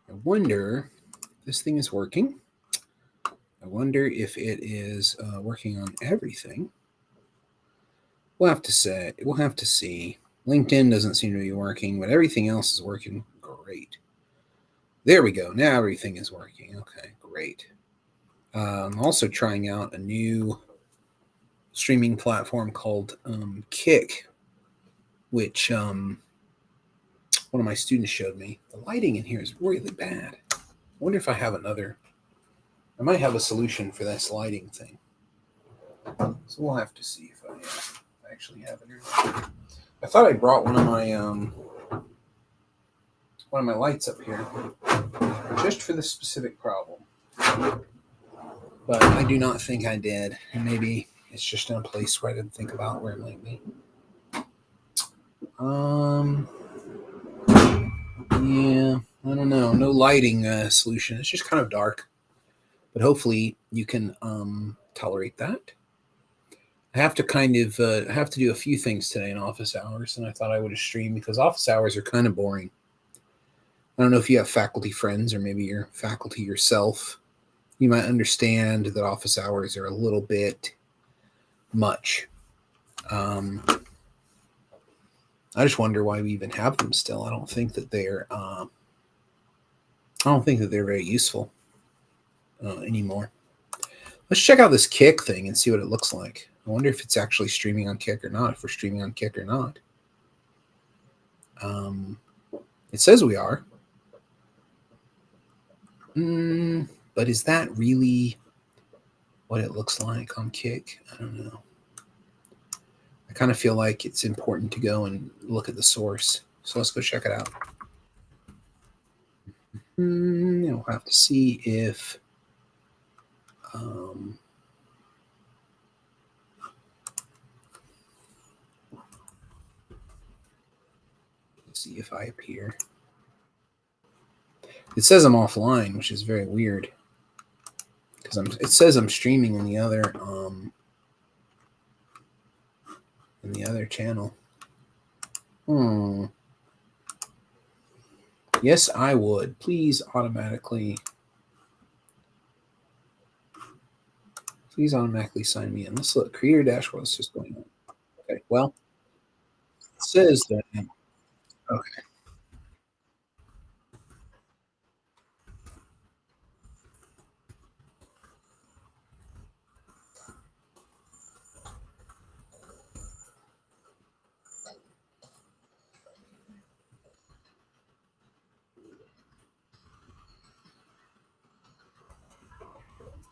I wonder if this thing is working. I wonder if it is working on everything. We'll have to say. We'll have to see. LinkedIn doesn't seem to be working, but everything else is working great. There we go. Now everything is working. Okay, great. I'm also trying out a new streaming platform called Kick, which one of my students showed me. The lighting in here is really bad. I wonder if I have another. I might have a solution for this lighting thing. So we'll have to see if I actually have it. I thought I brought one of my lights up here just for this specific problem, but I do not think I did. And maybe it's just in a place where I didn't think about where it might be. Yeah, I don't know. No lighting solution. It's just kind of dark, but hopefully you can tolerate that. I have to I have to do a few things today in office hours, and I thought I would stream because office hours are kind of boring. I don't know if you have faculty friends or maybe you're faculty yourself. You might understand that office hours are a little bit much. I just wonder why we even have them still. I don't think that they're. I don't think that they're very useful anymore. Let's check out this Kick thing and see what it looks like. I wonder if it's actually streaming on Kick or not. If we're streaming on Kick or not. It says we are. But is that really what it looks like on Kick? I don't know. I kind of feel like it's important to go and look at the source. So let's go check it out. We'll have to see if let's see if I appear. It says I'm offline, which is very weird because it says I'm streaming in the other channel. Yes, I would. Please automatically sign me in. Let's look. Creator dashboard is just going on. Okay. Well, it says that. Okay.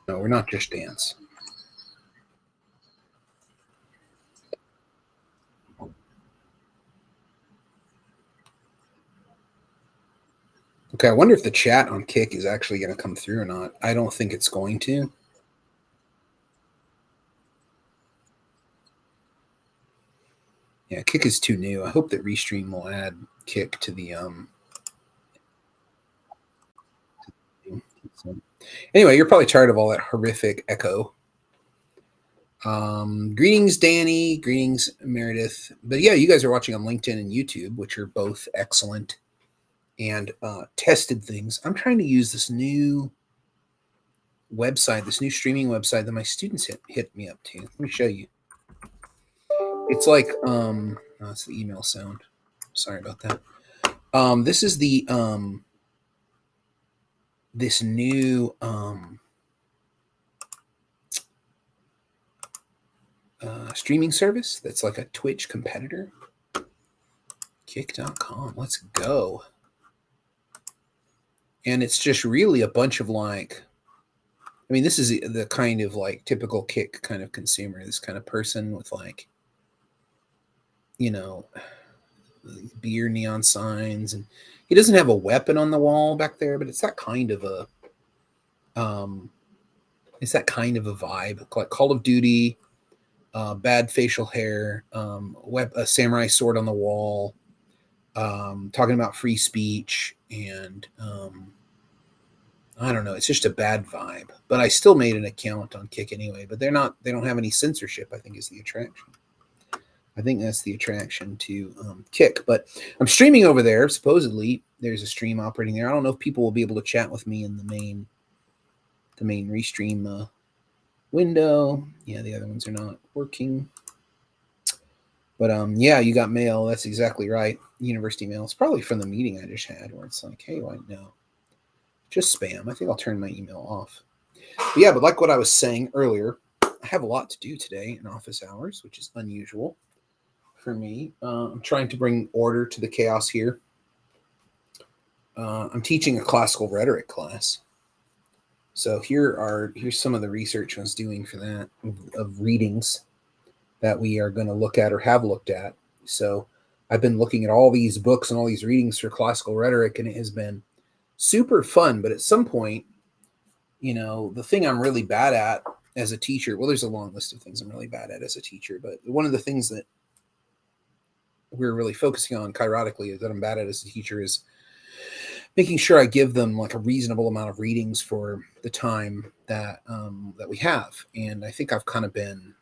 No, we're not just dance. Okay, I wonder if the chat on Kick is actually going to come through or not. I don't think it's going to. Yeah, Kick is too new. I hope that Restream will add Kick to the Anyway, you're probably tired of all that horrific echo. Greetings, Danny. Greetings, Meredith. But yeah, you guys are watching on LinkedIn and YouTube, which are both excellent and tested things. I'm trying to use this new website, this new streaming website that my students hit me up to. Let me show you. It's like it's the email sound. Sorry about that. This is the this new streaming service that's like a Twitch competitor. Kick.com. Let's go. And it's just really a bunch of like, I mean, this is the kind of like typical Kick kind of consumer, this kind of person with like, you know, beer neon signs, and he doesn't have a weapon on the wall back there, but it's that kind of a vibe, like Call of Duty, bad facial hair, a samurai sword on the wall, talking about free speech, and I don't know. It's just a bad vibe. But I still made an account on Kick anyway. But they don't have any censorship, I think, is the attraction. I think that's the attraction to Kick. But I'm streaming over there. Supposedly, there's a stream operating there. I don't know if people will be able to chat with me in the main restream window. Yeah, the other ones are not working. But yeah, you got mail. That's exactly right. University mail. It's probably from the meeting I just had, where it's like, hey, why no? Just spam. I think I'll turn my email off. But yeah, but like what I was saying earlier, I have a lot to do today in office hours, which is unusual for me. I'm trying to bring order to the chaos here. I'm teaching a classical rhetoric class. So here's some of the research I was doing for that of readings that we are going to look at or have looked at. So I've been looking at all these books and all these readings for classical rhetoric, and it has been super fun. But at some point, the thing I'm really bad at as a teacher, well, there's a long list of things I'm really bad at as a teacher, but one of the things that we're really focusing on chirotically that I'm bad at as a teacher is making sure I give them like a reasonable amount of readings for the time that we have. And I think I've kind of been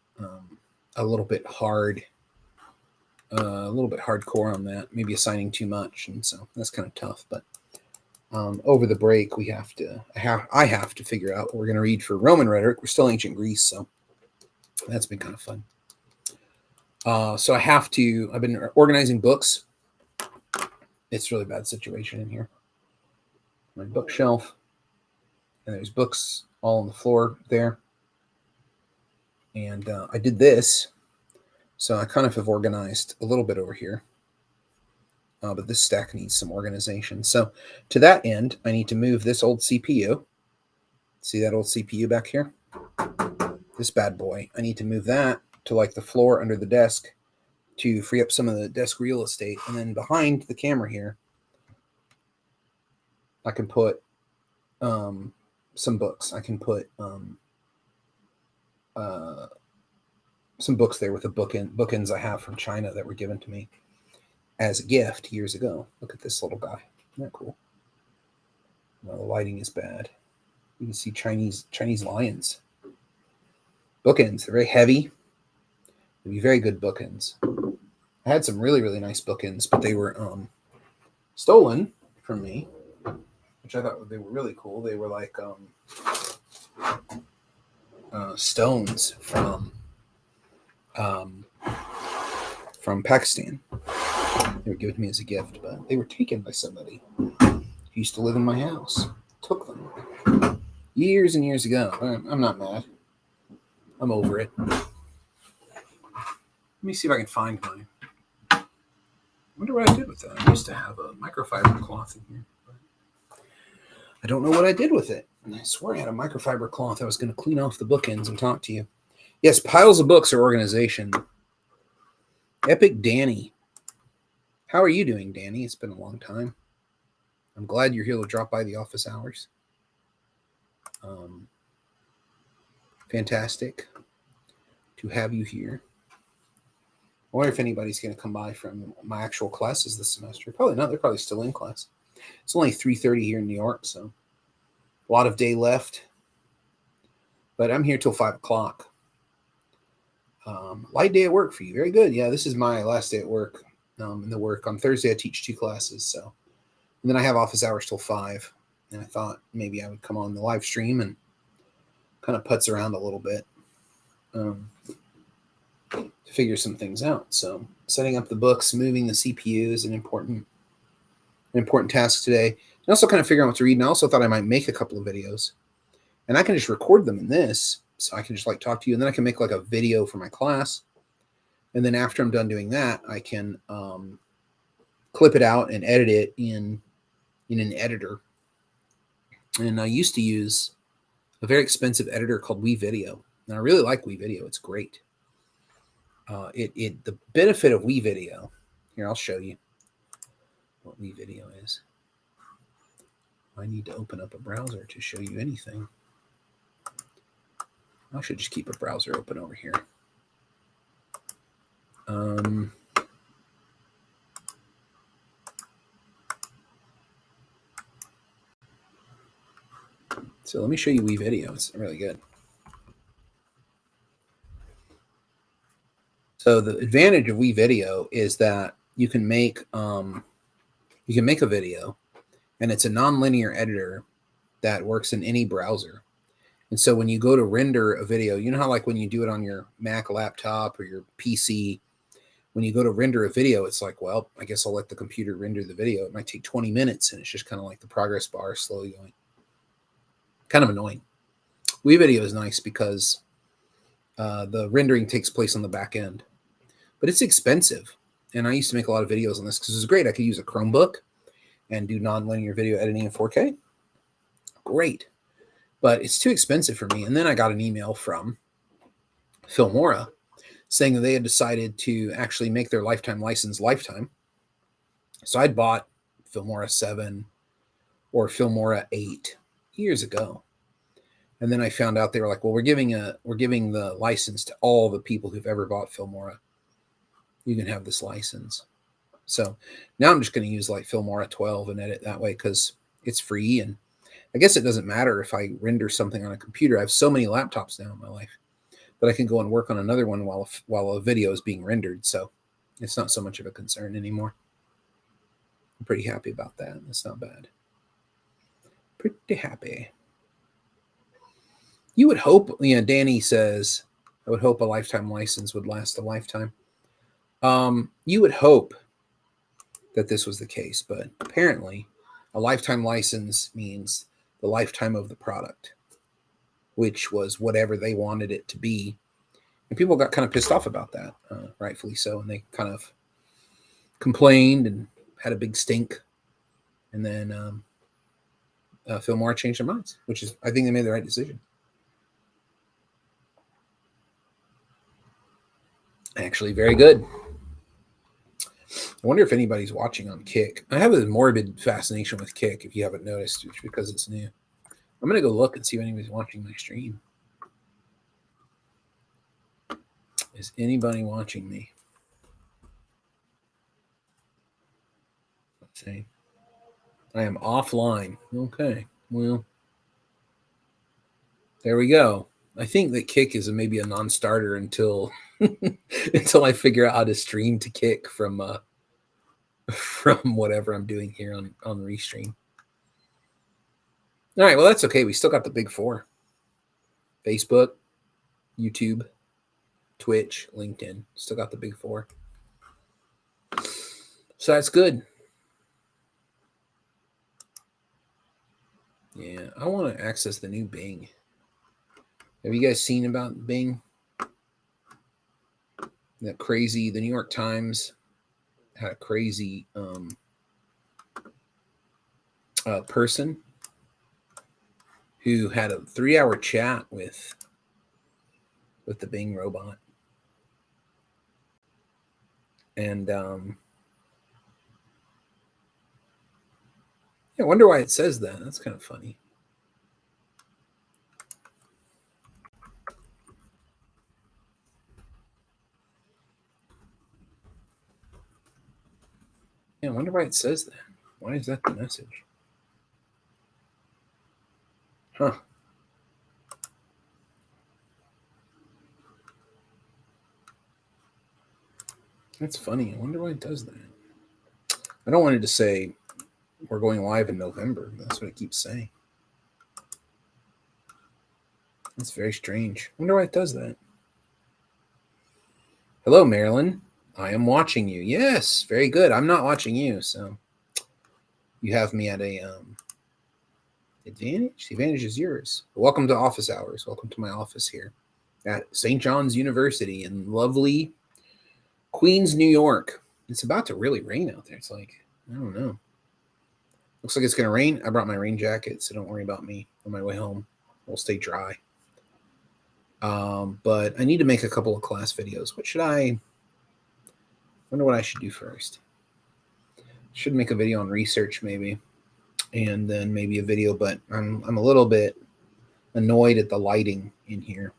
a little bit hardcore on that, maybe assigning too much, and so that's kind of tough. But over the break, I have to figure out what we're going to read for Roman rhetoric. We're still ancient Greece, so that's been kind of fun. So I've been organizing books. It's a really bad situation in here. My bookshelf, and there's books all on the floor there. And I did this, so I kind of have organized a little bit over here. But this stack needs some organization. So to that end, I need to move this old CPU. See that old CPU back here? This bad boy. I need to move that to like the floor under the desk to free up some of the desk real estate. And then behind the camera here, I can put some books. I can put some books there with the bookends I have from China that were given to me as a gift years ago. Look at this little guy. Isn't that cool? Well, the lighting is bad. You can see Chinese lions. Bookends. They're very heavy. They'd be very good bookends. I had some really, really nice bookends, but they were stolen from me, which I thought they were really cool. They were like stones from Pakistan. They were given to me as a gift, but they were taken by somebody who used to live in my house. Took them years and years ago. I'm not mad. I'm over it. Let me see if I can find mine. I wonder what I did with that. I used to have a microfiber cloth in here. I don't know what I did with it. And I swear I had a microfiber cloth. I was going to clean off the bookends and talk to you. Yes, piles of books are organization. Epic Danny. How are you doing, Danny? It's been a long time. I'm glad you're here to drop by the office hours. Fantastic to have you here. I wonder if anybody's going to come by from my actual classes this semester. Probably not. They're probably still in class. It's only 3:30 here in New York, so a lot of day left. But I'm here till 5 o'clock. Light day at work for you. Very good. Yeah, this is my last day at work. In the work on Thursday, I teach 2 classes. So, and then I have office hours till 5. And I thought maybe I would come on the live stream and kind of putz around a little bit to figure some things out. So setting up the books, moving the CPU is an important task today. And also kind of figuring out what to read. And I also thought I might make a couple of videos. And I can just record them in this. So I can just like talk to you. And then I can make like a video for my class. And then after I'm done doing that, I can clip it out and edit it in an editor. And I used to use a very expensive editor called WeVideo. And I really like WeVideo. It's great. The benefit of WeVideo, here, I'll show you what WeVideo is. I need to open up a browser to show you anything. I should just keep a browser open over here. So let me show you WeVideo. It's really good. So the advantage of WeVideo is that you can make a video, and it's a nonlinear editor that works in any browser. And so when you go to render a video, you know how like when you do it on your Mac laptop or your PC, when you go to render a video, it's like, well, I guess I'll let the computer render the video. It might take 20 minutes, and it's just kind of like the progress bar slowly going. Kind of annoying. WeVideo is nice because the rendering takes place on the back end. But it's expensive. And I used to make a lot of videos on this because it was great. I could use a Chromebook and do nonlinear video editing in 4K. Great. But it's too expensive for me. And then I got an email from Filmora saying that they had decided to actually make their lifetime license lifetime. So I'd bought Filmora 7 or Filmora 8 years ago. And then I found out they were like, well, we're giving the license to all the people who've ever bought Filmora. You can have this license. So now I'm just going to use like Filmora 12 and edit that way because it's free. And I guess it doesn't matter if I render something on a computer. I have so many laptops now in my life that I can go and work on another one while a video is being rendered. So it's not so much of a concern anymore. I'm pretty happy about that. That's not bad. Pretty happy. You would hope, Danny says, I would hope a lifetime license would last a lifetime. You would hope that this was the case, but apparently a lifetime license means the lifetime of the product, which was whatever they wanted it to be. And people got kind of pissed off about that, rightfully so. And they kind of complained and had a big stink. And then Filmora changed their minds, which is, I think they made the right decision. Actually, very good. I wonder if anybody's watching on Kick. I have a morbid fascination with Kick, if you haven't noticed, because it's new. I'm going to go look and see if anybody's watching my stream. Is anybody watching me? Let's see. I am offline. Okay. Well, there we go. I think that Kick is maybe a non-starter until until I figure out how to stream to Kick from whatever I'm doing here on Restream. All right, well, that's okay. We still got the big four: Facebook, YouTube, Twitch, LinkedIn. Still got the big four. So that's good. Yeah, I want to access the new Bing. Have you guys seen about Bing? That crazy, the New York Times had a crazy person who had a 3-hour chat with the Bing robot. And I wonder why it says that. That's kind of funny. Yeah, I wonder why it says that. Why is that the message? Huh. That's funny. I wonder why it does that. I don't want it to say we're going live in November. That's what it keeps saying. That's very strange. I wonder why it does that. Hello, Marilyn. I am watching you. Yes, very good. I'm not watching you, so you have me at a advantage. The advantage is yours. Welcome to office hours. Welcome to my office here at St. John's University in lovely Queens, New York. It's about to really rain out there. It's like, I don't know. Looks like it's going to rain. I brought my rain jacket, so don't worry about me on my way home. We'll stay dry. But I need to make a couple of class videos. What should I wonder what I should do first. Should make a video on research maybe, and then maybe a video, but I'm a little bit annoyed at the lighting in here.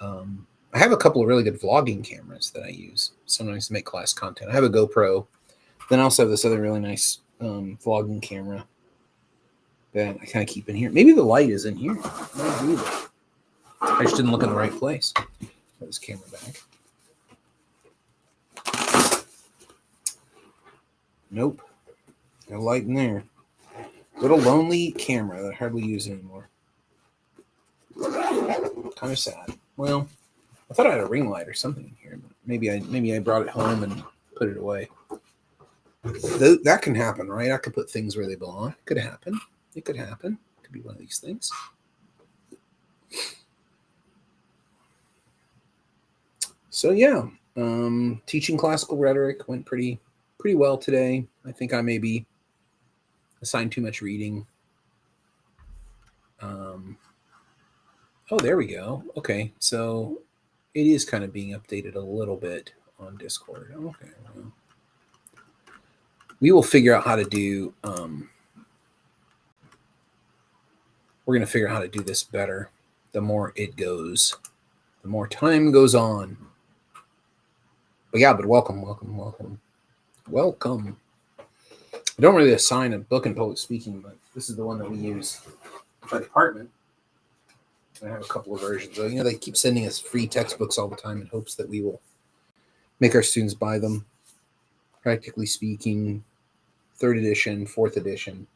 I have a couple of really good vlogging cameras that I use sometimes to make class content. I have a GoPro. Then I also have this other really nice vlogging camera that I kind of keep in here. Maybe the light is in here. I just didn't look in the right place. Put this camera back. Nope. No light in there. Little lonely camera that I hardly use anymore. Kind of sad. Well, I thought I had a ring light or something in here, but maybe I brought it home and put it away. That can happen, right? I could put things where they belong. It could happen. It could happen. It could be one of these things. So yeah, teaching classical rhetoric went pretty well today. I think I maybe assigned too much reading. Oh, there we go. Okay, so it is kind of being updated a little bit on Discord. Okay, well, we will figure out how to do. We're going to figure out how to do this better. The more it goes, the more time goes on. But yeah, but welcome. I don't really assign a book in public speaking, but this is the one that we use by department. I have a couple of versions. So, they keep sending us free textbooks all the time in hopes that we will make our students buy them. Practically Speaking, 3rd edition, 4th edition.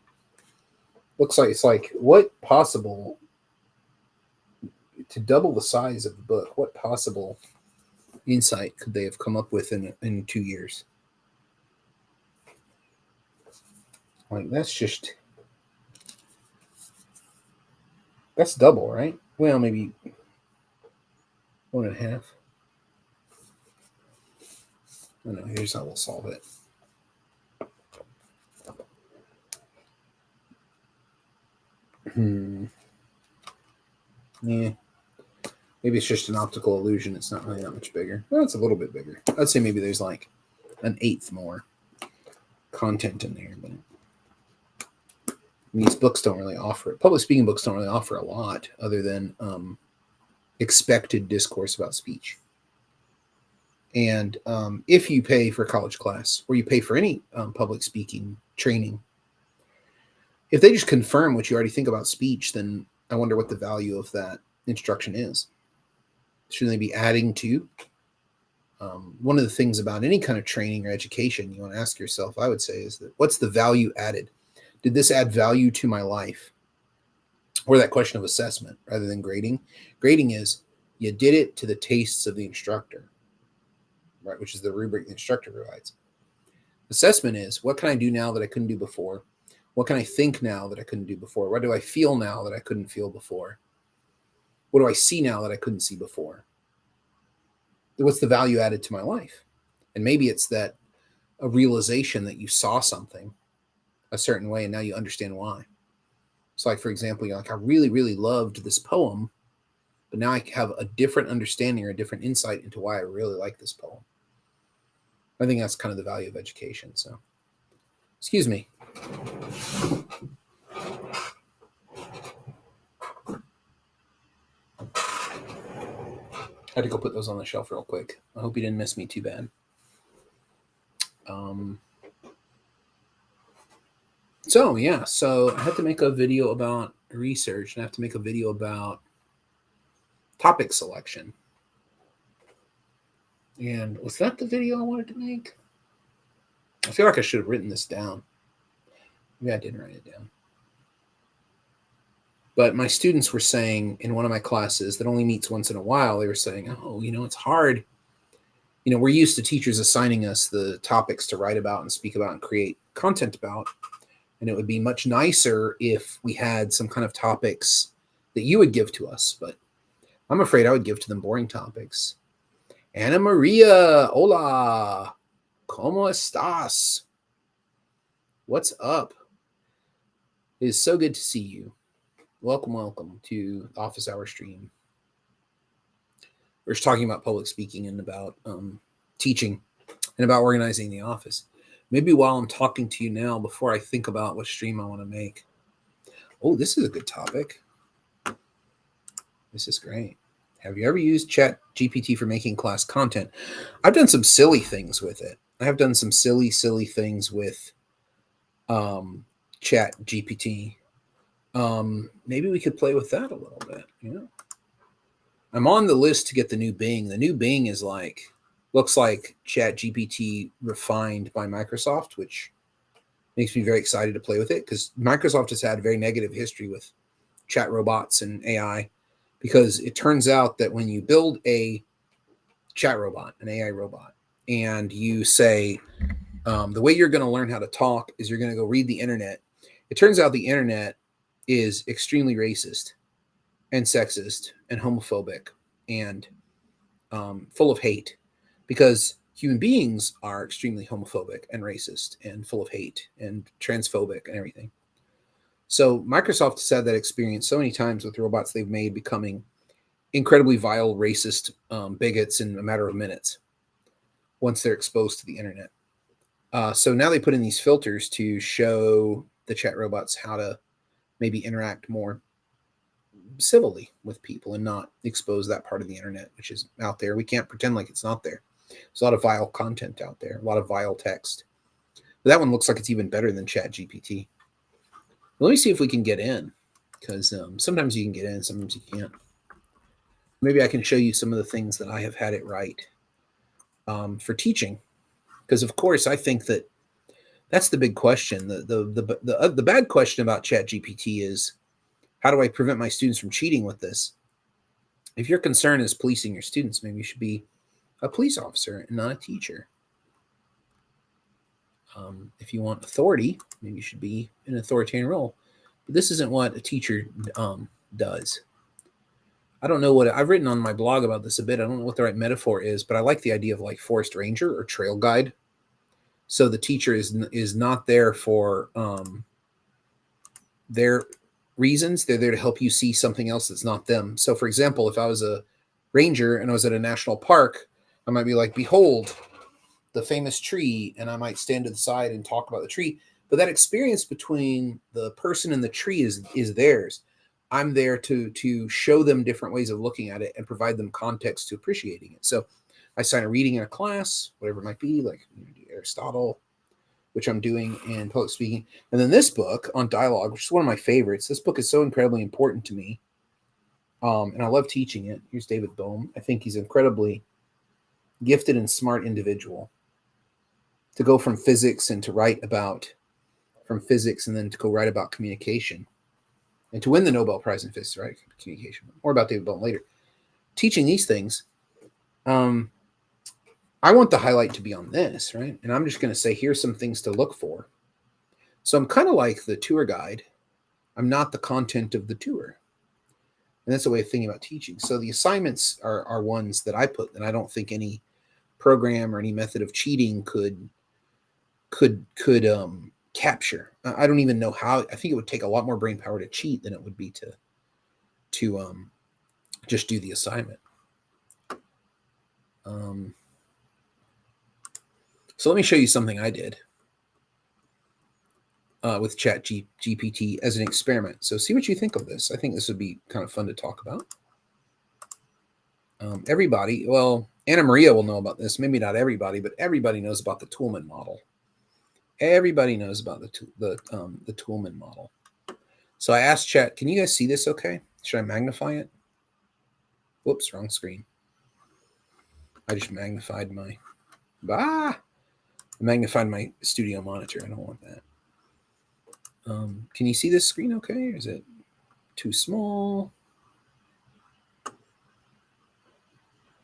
Looks like it's like, what possible, to double the size of the book, what possible insight could they have come up with in 2 years? Like, that's double, right? Well, maybe 1.5. I don't know. Here's how we'll solve it. Yeah. Maybe it's just an optical illusion. It's not really that much bigger. Well, it's a little bit bigger. I'd say maybe there's like 1/8 more content in there, but these books don't really offer it. Public speaking books don't really offer a lot other than expected discourse about speech. And if you pay for a college class or you pay for any public speaking training, if they just confirm what you already think about speech, then I wonder what the value of that instruction is. Should they be adding to? One of the things about any kind of training or education you want to ask yourself, I would say, is that what's the value added? Did this add value to my life? Or that question of assessment rather than grading. Grading is you did it to the tastes of the instructor, right? Which is the rubric the instructor provides. Assessment is, what can I do now that I couldn't do before? What can I think now that I couldn't do before? What do I feel now that I couldn't feel before? What do I see now that I couldn't see before? What's the value added to my life? And maybe it's that a realization that you saw something a certain way and now you understand why. So like, for example, you're like, I really, really loved this poem, but now I have a different understanding or a different insight into why I really like this poem. I think that's kind of the value of education. So, excuse me. I had to go put those on the shelf real quick. I hope you didn't miss me too bad. So I had to make a video about research and I have to make a video about topic selection. And was that the video I wanted to make? I feel like I should have written this down. Maybe I didn't write it down. But my students were saying in one of my classes that only meets once in a while, they were saying, oh, it's hard. We're used to teachers assigning us the topics to write about and speak about and create content about. And it would be much nicer if we had some kind of topics that you would give to us. But I'm afraid I would give to them boring topics. Ana Maria, hola, ¿cómo estás? What's up? It is so good to see you. Welcome to the Office Hour stream. We're just talking about public speaking and about teaching and about organizing the office. Maybe while I'm talking to you now, before I think about what stream I want to make. Oh, this is a good topic. This is great. Have you ever used ChatGPT for making class content? I've done some silly things with it. I have done some silly things with ChatGPT. Maybe we could play with that a little bit. I'm on the list to get the new Bing. The new Bing is looks like ChatGPT refined by Microsoft, which makes me very excited to play with it, because Microsoft has had a very negative history with chat robots and AI, because it turns out that when you build a chat robot, an AI robot, and you say, the way you're going to learn how to talk is you're going to go read the internet. It turns out the internet is extremely racist and sexist and homophobic and full of hate, because human beings are extremely homophobic and racist and full of hate and transphobic and everything. So Microsoft has had that experience so many times with robots they've made becoming incredibly vile, racist bigots in a matter of minutes once they're exposed to the internet. So now they put in these filters to show the chat robots how to maybe interact more civilly with people and not expose that part of the internet, which is out there. We can't pretend like it's not there. There's a lot of vile content out there, a lot of vile text. But that one looks like it's even better than ChatGPT. Let me see if we can get in, because sometimes you can get in, sometimes you can't. Maybe I can show you some of the things that I have had it right for teaching, because of course I think that that's the big question. The bad question about ChatGPT is, how do I prevent my students from cheating with this? If your concern is policing your students, maybe you should be a police officer and not a teacher. If you want authority, maybe you should be in an authoritarian role. But this isn't what a teacher does. I don't know what I've written on my blog about this a bit. I don't know what the right metaphor is, but I like the idea of like forest ranger or trail guide. So the teacher is not there for their reasons. They're there to help you see something else that's not them. So, for example, if I was a ranger and I was at a national park, I might be like, behold, the famous tree, and I might stand to the side and talk about the tree. But that experience between the person and the tree is theirs. I'm there to show them different ways of looking at it and provide them context to appreciating it. So I assign a reading in a class, whatever it might be, like Aristotle, which I'm doing in public speaking. And then this book on dialogue, which is one of my favorites. This book is so incredibly important to me. And I love teaching it. Here's David Bohm. I think he's an incredibly gifted and smart individual to go from physics and to write about from physics and then to go write about communication and to win the Nobel Prize in Physics, right? Communication. More about David Bohm later. Teaching these things, I want the highlight to be on this, right? And I'm just going to say, here's some things to look for. So I'm kind of like the tour guide. I'm not the content of the tour. And that's the way of thinking about teaching. So the assignments are ones that I put, and I don't think any program or any method of cheating could capture. I don't even know how. I think it would take a lot more brain power to cheat than it would be to just do the assignment. So let me show you something I did with ChatGPT as an experiment. So see what you think of this. I think this would be kind of fun to talk about. Everybody, well, Anna Maria will know about this. Maybe not everybody, but everybody knows about the Toolman model. Everybody knows about the Toolman model. So I asked Chat, can you guys see this okay? Should I magnify it? Whoops, wrong screen. I just magnified my studio monitor. I don't want that. Can you see this screen okay? Or is it too small?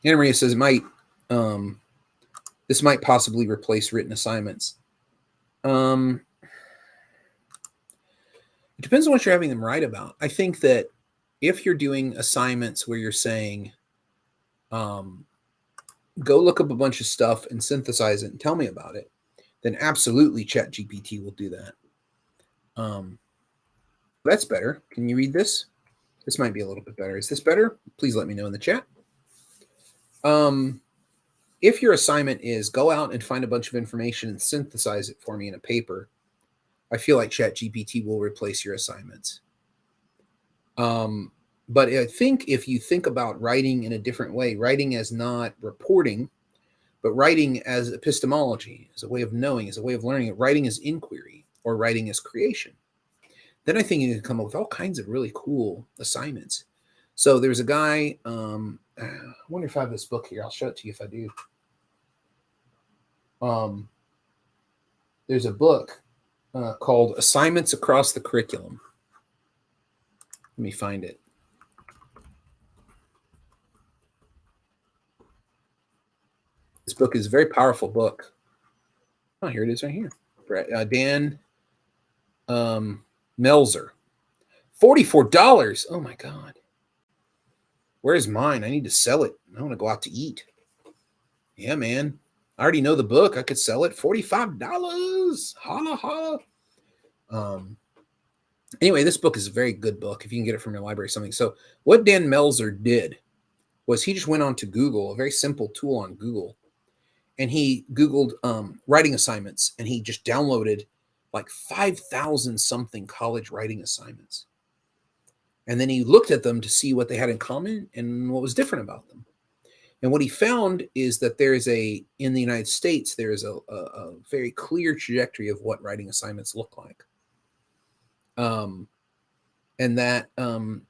Anna Maria says this might possibly replace written assignments. It depends on what you're having them write about. I think that if you're doing assignments where you're saying, go look up a bunch of stuff and synthesize it and tell me about it, then absolutely ChatGPT will do that. That's better. Can you read this? This might be a little bit better. Is this better? Please let me know in the chat. If your assignment is go out and find a bunch of information and synthesize it for me in a paper, I feel like ChatGPT will replace your assignments. But I think if you think about writing in a different way, writing as not reporting, but writing as epistemology, as a way of knowing, as a way of learning, writing as inquiry, or writing as creation, then I think you can come up with all kinds of really cool assignments. So there's a guy, I wonder if I have this book here. I'll show it to you if I do. There's a book called Assignments Across the Curriculum. Let me find it. This book is a very powerful book. Oh, here it is right here. Dan Melzer. $44. Oh my God. Where's mine? I need to sell it. I want to go out to eat. Yeah, man. I already know the book. I could sell it. $45. Holla, holla. Anyway, this book is a very good book if you can get it from your library or something. So what Dan Melzer did was he just went on to Google, a very simple tool on Google, and he Googled writing assignments, and he just downloaded like 5,000 something college writing assignments. And then he looked at them to see what they had in common and what was different about them. And what he found is that in the United States, there is a very clear trajectory of what writing assignments look like. And that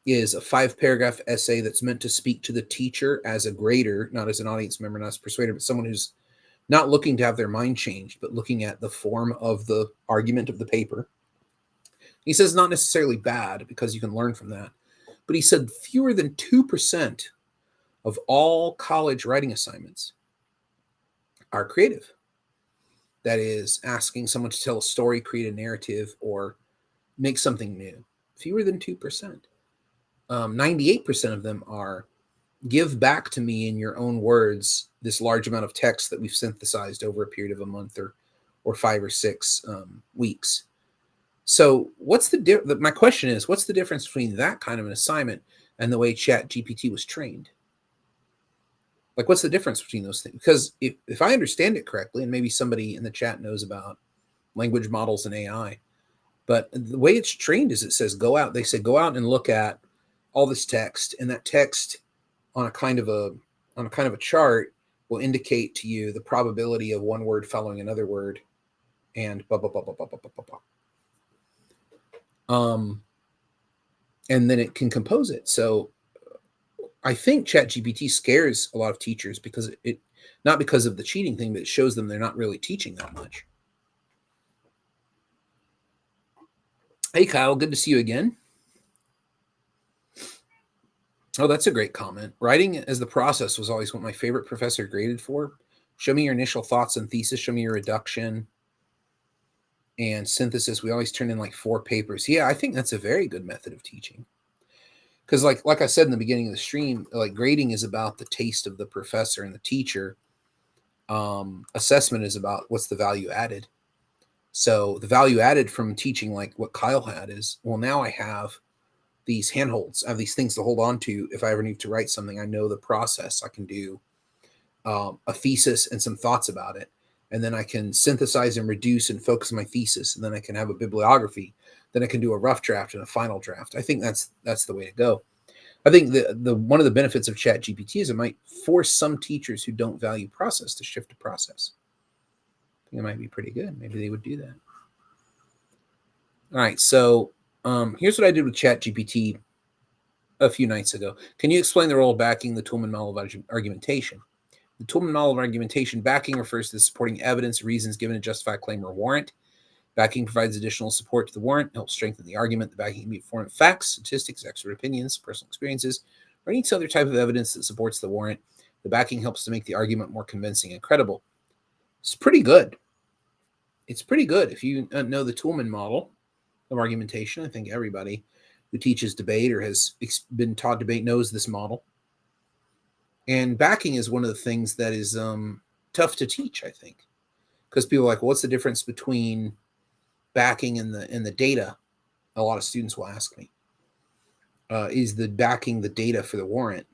is a 5-paragraph essay that's meant to speak to the teacher as a grader, not as an audience member, not as a persuader, but someone who's not looking to have their mind changed, but looking at the form of the argument of the paper. He says not necessarily bad, because you can learn from that. But he said fewer than 2% of all college writing assignments are creative. That is, asking someone to tell a story, create a narrative, or make something new. Fewer than 2%. 98% of them are give back to me in your own words this large amount of text that we've synthesized over a period of a month or 5 or 6 weeks. So my question is, what's the difference between that kind of an assignment and the way ChatGPT was trained? Like, what's the difference between those things? Because if I understand it correctly, and maybe somebody in the chat knows about language models and AI, but the way it's trained is it says, go out. They say, go out and look at all this text, and that text on a kind of a chart will indicate to you the probability of one word following another word, and blah, blah, blah, blah, blah, blah, blah, blah. And then it can compose it. So I think ChatGPT scares a lot of teachers because it not because of the cheating thing, but it shows them they're not really teaching that much. Hey, Kyle, good to see you again. Oh, that's a great comment. Writing as the process was always what my favorite professor graded for. Show me your initial thoughts and thesis. Show me your reduction and synthesis. We always turn in like 4 papers. Yeah, I think that's a very good method of teaching. Because like I said in the beginning of the stream, like grading is about the taste of the professor and the teacher. Assessment is about what's the value added. So the value added from teaching, like what Kyle had, is, well, now I have these handholds. I have these things to hold on to. If I ever need to write something, I know the process. I can do a thesis and some thoughts about it. And then I can synthesize and reduce and focus my thesis. And then I can have a bibliography. Then I can do a rough draft and a final draft. I think that's the way to go. I think the one of the benefits of ChatGPT is it might force some teachers who don't value process to shift to process. I think it might be pretty good. Maybe they would do that. All right, so here's what I did with ChatGPT a few nights ago. Can you explain the role of backing, the Toulmin model of argumentation? The Toulmin model of argumentation, backing refers to the supporting evidence, reasons given to justify a claim or warrant. Backing provides additional support to the warrant, helps strengthen the argument. The backing can be in the form of facts, statistics, expert opinions, personal experiences, or any other type of evidence that supports the warrant. The backing helps to make the argument more convincing and credible. It's pretty good. It's pretty good. If you know the Toulmin model of argumentation, I think everybody who teaches debate or has been taught debate knows this model. And backing is one of the things that is tough to teach, I think, because people are like, well, what's the difference between backing and the data? A lot of students will ask me, is the backing the data for the warrant?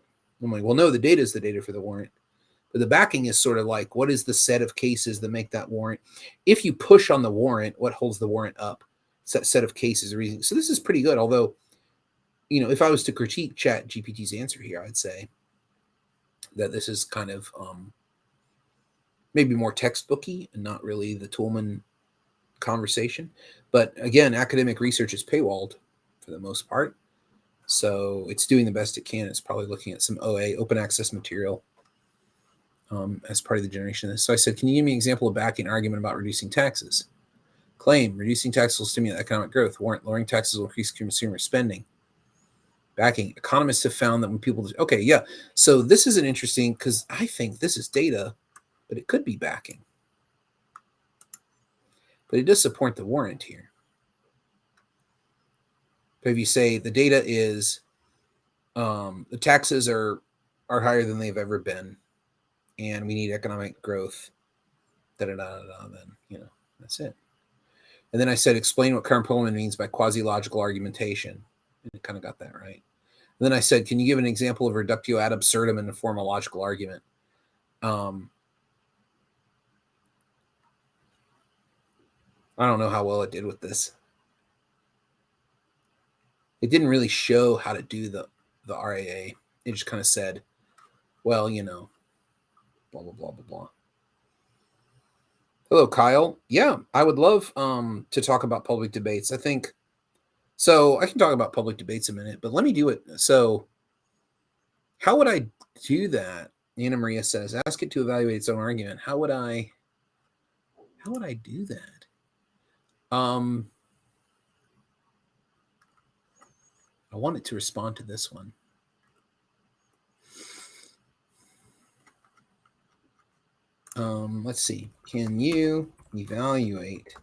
I'm like, well, no, the data is the data for the warrant. But the backing is sort of like, what is the set of cases that make that warrant? If you push on the warrant, what holds the warrant up? It's that set of cases or reasoning. So this is pretty good. Although, if I was to critique ChatGPT's answer here, I'd say that this is kind of maybe more textbooky and not really the Toulmin conversation. But again, academic research is paywalled for the most part. So it's doing the best it can. It's probably looking at some OA, open access material, as part of the generation of this. So I said, can you give me an example of backing an argument about reducing taxes? Claim, reducing taxes will stimulate economic growth. Warrant, lowering taxes will increase consumer spending. Backing, economists have found that when people, okay, yeah. So this is an interesting, because I think this is data, but it could be backing. But it does support the warrant here. But if you say the data is the taxes are higher than they've ever been, and we need economic growth, then that's it. And then I said, explain what current Pullman means by quasi-logical argumentation. And it kind of got that right. And then I said, can you give an example of reductio ad absurdum in the form of logical argument? I don't know how well it did with this. It didn't really show how to do the RAA. It just kind of said, well, blah, blah, blah, blah, blah. Hello, Kyle. Yeah, I would love to talk about public debates. I think, so I can talk about public debates a minute, but let me do it. So how would I do that? Anna Maria says, ask it to evaluate its own argument. How would I do that? I want it to respond to this one. Let's see. Can you evaluate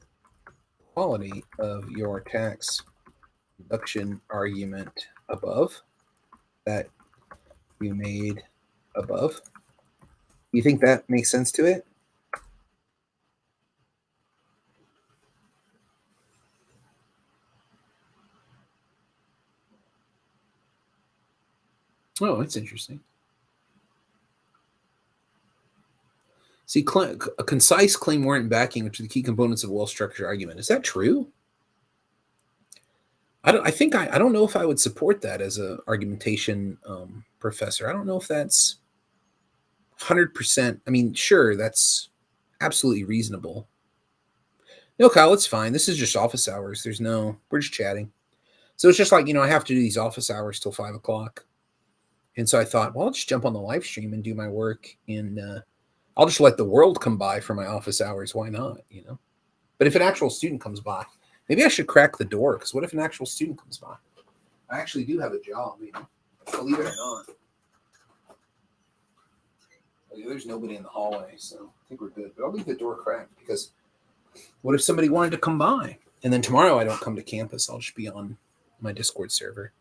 quality of your tax reduction argument above that you made above? You think that makes sense to it? Oh, that's interesting. See, a concise claim, warrant, and backing, which are the key components of a well-structured argument. Is that true? I don't know if I would support that as an argumentation professor. I don't know if that's 100%. I mean, sure, that's absolutely reasonable. No, Kyle, it's fine. This is just office hours. We're just chatting. So it's just like, I have to do these office hours till 5 o'clock. And so I thought, well, I'll just jump on the live stream and do my work, and I'll just let the world come by for my office hours. Why not? But if an actual student comes by, maybe I should crack the door, because what if an actual student comes by? I actually do have a job, believe it or not. There's nobody in the hallway, so I think we're good. But I'll leave the door cracked, because what if somebody wanted to come by? And then tomorrow I don't come to campus. I'll just be on my Discord server.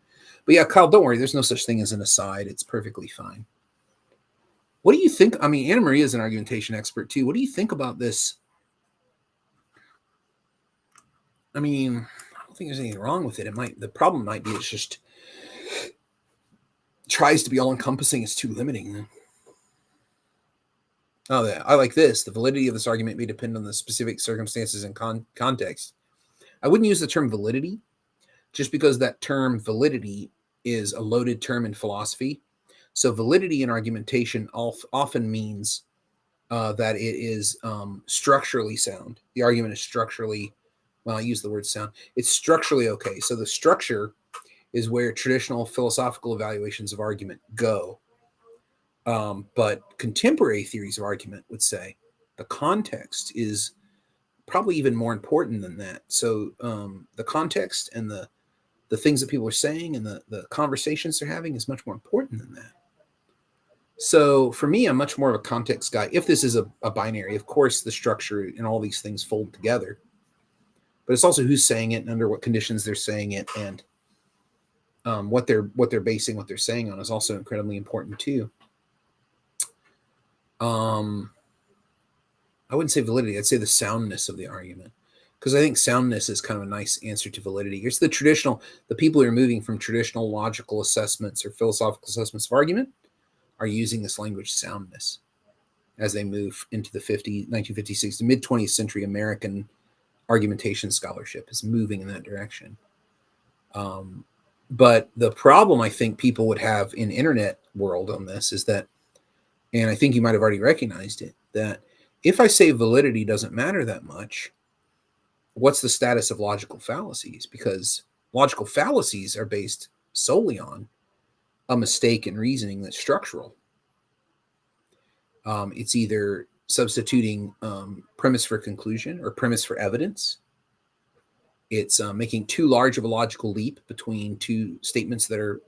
But yeah, Kyle, don't worry. There's no such thing as an aside. It's perfectly fine. What do you think? I mean, Anna Maria is an argumentation expert too. What do you think about this? I mean, I don't think there's anything wrong with it. The problem might be it's just tries to be all encompassing. It's too limiting. Oh, yeah. I like this. The validity of this argument may depend on the specific circumstances and context. I wouldn't use the term validity, just because that term validity is a loaded term in philosophy. So validity in argumentation often means that it is structurally sound. The argument is structurally, well, I use the word sound. It's structurally okay. So the structure is where traditional philosophical evaluations of argument go. But contemporary theories of argument would say the context is probably even more important than that. So the context and the things that people are saying and the conversations they're having is much more important than that. So for me, I'm much more of a context guy. If this is a binary, of course, the structure and all these things fold together. But it's also who's saying it and under what conditions they're saying it, and what they're basing what they're saying on is also incredibly important too. I wouldn't say validity. I'd say the soundness of the argument, because I think soundness is kind of a nice answer to validity. It's the people who are moving from traditional logical assessments or philosophical assessments of argument are using this language soundness as they move into the 1950s, the mid 20th century American argumentation scholarship is moving in that direction. But the problem I think people would have in internet world on this is that, and I think you might have already recognized it, that if I say validity doesn't matter that much, what's the status of logical fallacies? Because logical fallacies are based solely on a mistake in reasoning that's structural. It's either substituting premise for conclusion or premise for evidence. It's making too large of a logical leap between two statements that are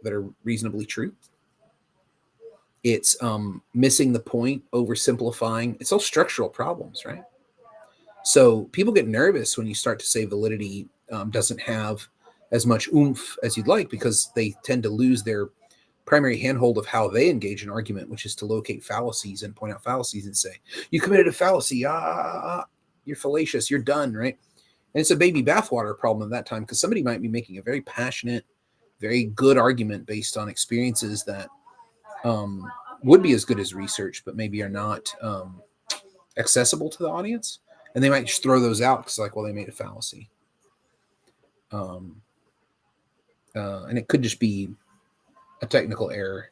reasonably true. It's missing the point, oversimplifying. It's all structural problems, right? So people get nervous when you start to say validity doesn't have as much oomph as you'd like, because they tend to lose their primary handhold of how they engage an argument, which is to locate fallacies and point out fallacies and say, you committed a fallacy. You're fallacious. You're done, right? And it's a baby bathwater problem at that time, because somebody might be making a very passionate, very good argument based on experiences that would be as good as research, but maybe are not accessible to the audience. And they might just throw those out because, like, well, they made a fallacy. And it could just be a technical error,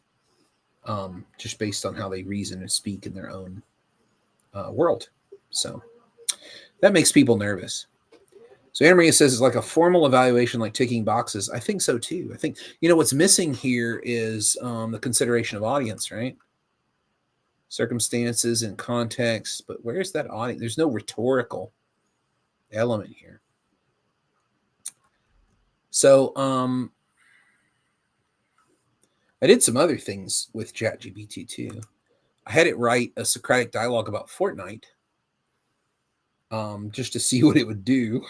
just based on how they reason and speak in their own world. So that makes people nervous. So Anna Maria says it's like a formal evaluation, like ticking boxes. I think so too. I think, what's missing here is the consideration of audience, right? Circumstances and context, but where's that audience? There's no rhetorical element here. So I did some other things with ChatGPT too. I had it write a Socratic dialogue about Fortnite, just to see what it would do.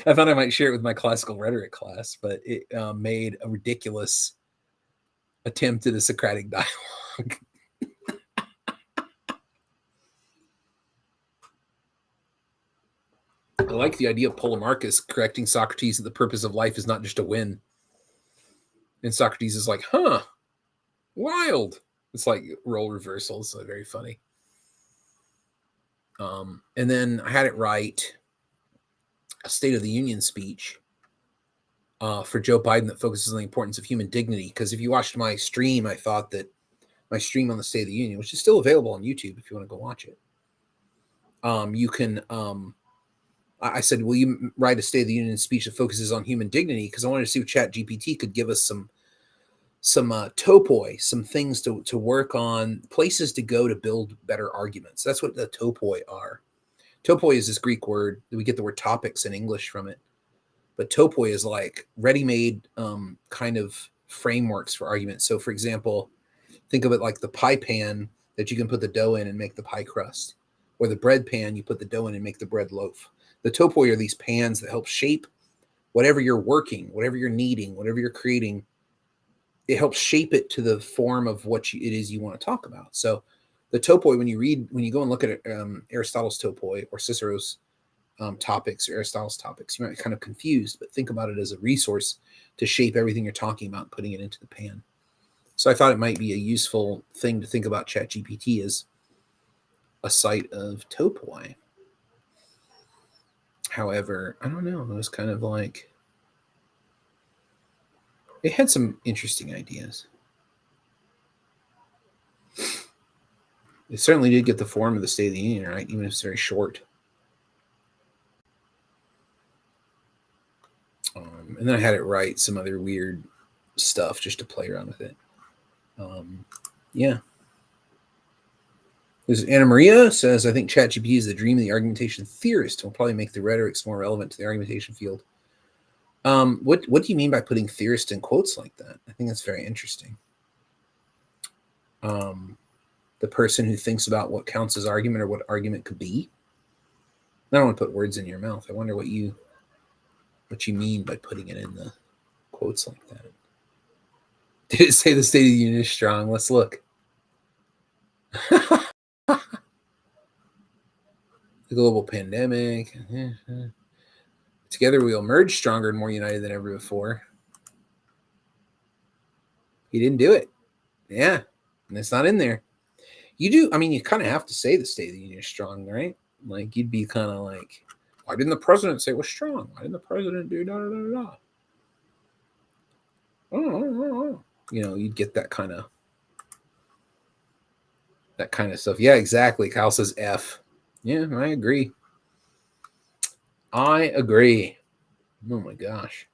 I thought I might share it with my classical rhetoric class, but it made a ridiculous attempt at a Socratic dialogue. I like the idea of Polemarchus correcting Socrates that the purpose of life is not just to win. And Socrates is like, wild. It's like role reversals. So very funny. And then I had it write a State of the Union speech for Joe Biden that focuses on the importance of human dignity. Because if you watched my stream, I thought that my stream on the State of the Union, which is still available on YouTube if you want to go watch it, you can... I said, will you write a State of the Union speech that focuses on human dignity? Because I wanted to see if ChatGPT could give us some topoi, some things to work on, places to go to build better arguments. That's what the topoi are. Topoi is this Greek word. We get the word topics in English from it. But topoi is like ready-made kind of frameworks for arguments. So, for example, think of it like the pie pan that you can put the dough in and make the pie crust. Or the bread pan, you put the dough in and make the bread loaf. The topoi are these pans that help shape whatever you're working, whatever you're kneading, whatever you're creating. It helps shape it to the form of what it is you want to talk about. So the topoi, when you go and look at Aristotle's topoi or Cicero's topics or Aristotle's topics, you might be kind of confused, but think about it as a resource to shape everything you're talking about and putting it into the pan. So I thought it might be a useful thing to think about ChatGPT as a site of topoi. However, I don't know. It was kind of like, it had some interesting ideas. It certainly did get the form of the State of the Union, right? Even if it's very short. And then I had it write some other weird stuff just to play around with it. Yeah. Anna Maria says, I think ChatGPT is the dream of the argumentation theorist. It will probably make the rhetorics more relevant to the argumentation field. What do you mean by putting theorist in quotes like that? I think that's very interesting. The person who thinks about what counts as argument or what argument could be. I don't want to put words in your mouth. I wonder what you mean by putting it in the quotes like that. Did it say the State of the Union is strong? Let's look. The global pandemic. Together we will emerge stronger and more united than ever before. He didn't do it. Yeah. And it's not in there. You do. I mean, you kind of have to say the State of the Union is strong, right? Like, you'd be kind of like, why didn't the president say it was strong? Why didn't the president do da-da-da-da? You'd get that kind of stuff. Yeah, exactly. Kyle says F. Yeah, I agree. Oh my gosh.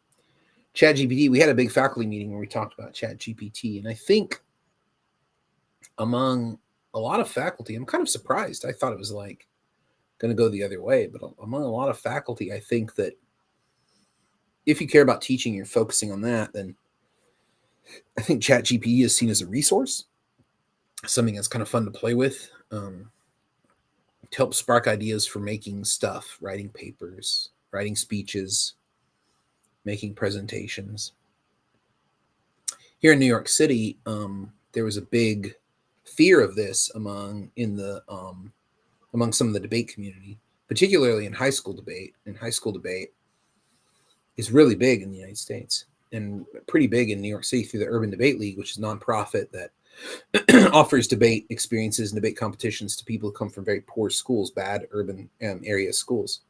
ChatGPT, we had a big faculty meeting where we talked about ChatGPT, and I think among a lot of faculty, I'm kind of surprised. I thought it was like going to go the other way, but among a lot of faculty, I think that if you care about teaching, you're focusing on that, then I think ChatGPT is seen as a resource, something that's kind of fun to play with, to help spark ideas for making stuff, writing papers, writing speeches, making presentations. Here in New York City, there was a big fear of this among some of the debate community, particularly in high school debate. And high school debate is really big in the United States and pretty big in New York City through the Urban Debate League, which is a nonprofit that offers debate experiences and debate competitions to people who come from very poor schools, bad urban area schools.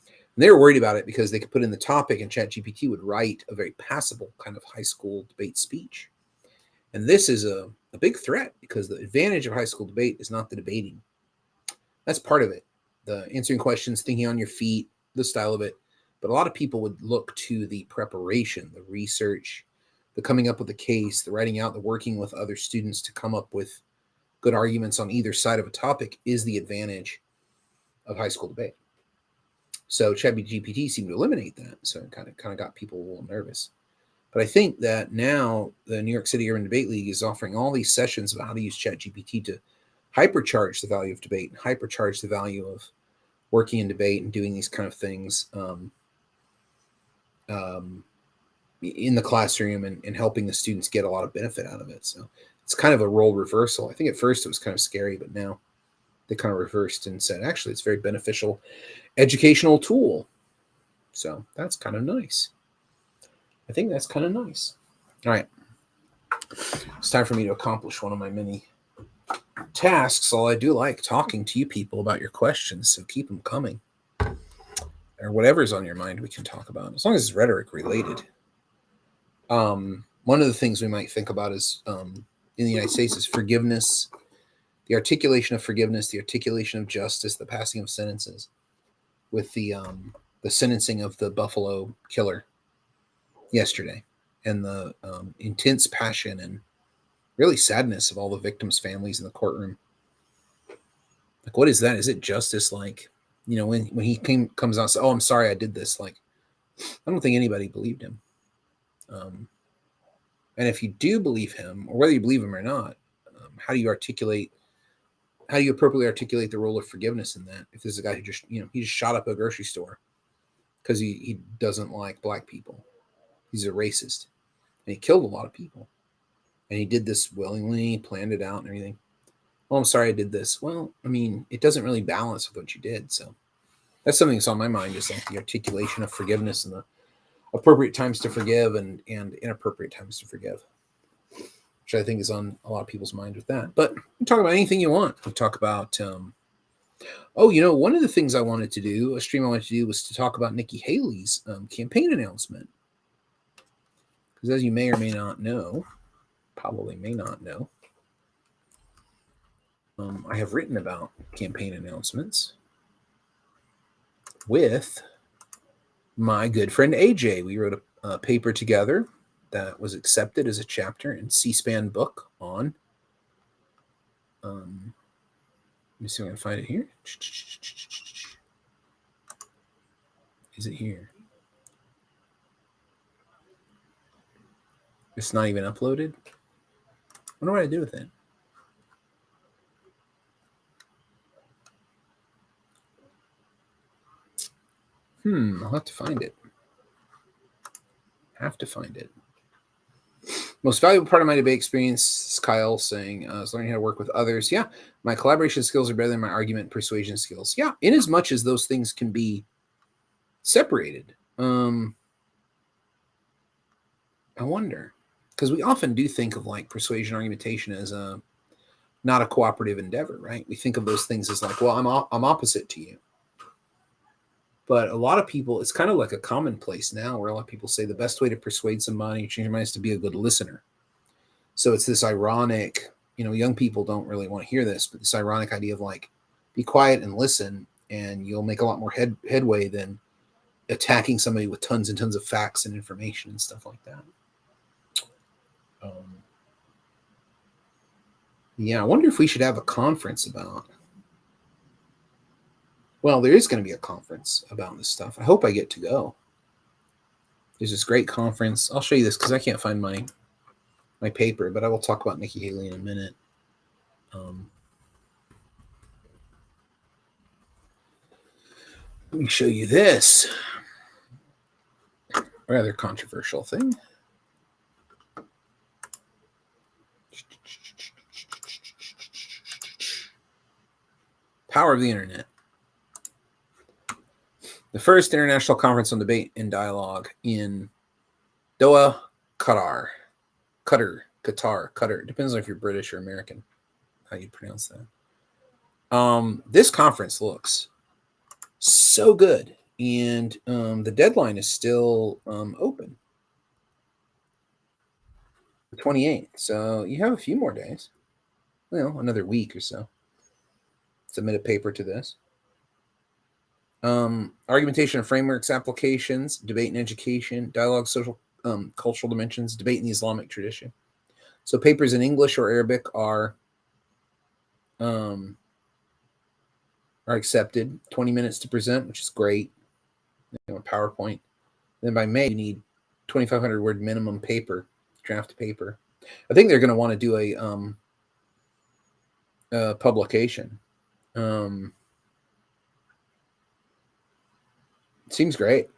And they were worried about it because they could put in the topic and ChatGPT would write a very passable kind of high school debate speech. And this is a big threat because the advantage of high school debate is not the debating. That's part of it. The answering questions, thinking on your feet, the style of it. But a lot of people would look to the preparation, the research, the coming up with a case, the writing out, the working with other students to come up with good arguments on either side of a topic is the advantage of high school debate. So ChatGPT seemed to eliminate that. So it kind of got people a little nervous. But I think that now the New York City Urban Debate League is offering all these sessions about how to use ChatGPT to hypercharge the value of debate and hypercharge the value of working in debate and doing these kind of things in the classroom and helping the students get a lot of benefit out of it. So it's kind of a role reversal. I think at first it was kind of scary, but now they kind of reversed and said, actually, it's a very beneficial educational tool. So that's kind of nice. I think that's kind of nice. All right. It's time for me to accomplish one of my many tasks. All I do like talking to you people about your questions, so keep them coming. Or whatever's on your mind we can talk about, as long as it's rhetoric related. One of the things we might think about is in the United States is forgiveness, the articulation of forgiveness, the articulation of justice, the passing of sentences, with the sentencing of the Buffalo killer yesterday, and the intense passion and really sadness of all the victims' families in the courtroom. Like, what is that? Is it justice? Like, you know, when he comes out and says, "Oh, I'm sorry, I did this." Like, I don't think anybody believed him. And if you do believe him, or whether you believe him or not, how do you appropriately articulate the role of forgiveness in that? If there's a guy who just, he just shot up a grocery store because he doesn't like black people, he's a racist, and he killed a lot of people, and he did this willingly, planned it out and everything. Oh, I'm sorry I did this. Well, I mean, it doesn't really balance with what you did. So that's something that's on my mind, is like the articulation of forgiveness and the appropriate times to forgive and inappropriate times to forgive, which I think is on a lot of people's mind with that. But we talk about anything you want. We talk about, one of the things I wanted to do, a stream I wanted to do, was to talk about Nikki Haley's campaign announcement. Because as you may or may not know, probably may not know, I have written about campaign announcements with my good friend AJ. We wrote a paper together that was accepted as a chapter in C-SPAN book on, let me see if I can find it here. Is it here? It's not even uploaded. I wonder what I did with it. I'll have to find it. Most valuable part of my debate experience, Kyle saying, is learning how to work with others. Yeah, my collaboration skills are better than my argument persuasion skills. Yeah, in as much as those things can be separated. I wonder, because we often do think of like persuasion, argumentation as not a cooperative endeavor, right? We think of those things as like, well, I'm opposite to you. But a lot of people, it's kind of like a commonplace now where a lot of people say the best way to persuade somebody, change their mind, is to be a good listener. So it's this ironic, young people don't really want to hear this, but this ironic idea of like, be quiet and listen, and you'll make a lot more headway than attacking somebody with tons and tons of facts and information and stuff like that. Yeah, I wonder if we should have a conference about. Well, there is going to be a conference about this stuff. I hope I get to go. There's this great conference. I'll show you this because I can't find my paper, but I will talk about Nikki Haley in a minute. Let me show you this rather controversial thing. Power of the internet. The first international conference on debate and dialogue in Doha, Qatar. Depends on if you're British or American, how you pronounce that. This conference looks so good, and the deadline is still open, the 28th. So you have a few more days, another week or so. Submit a paper to this. Argumentation and frameworks, applications, debate and education, dialogue, social, cultural dimensions, debate in the Islamic tradition. So papers in English or Arabic are accepted. 20 minutes to present, which is great. PowerPoint. Then by May, you need 2,500 word minimum paper, draft paper. I think they're going to want to do a publication. Seems great.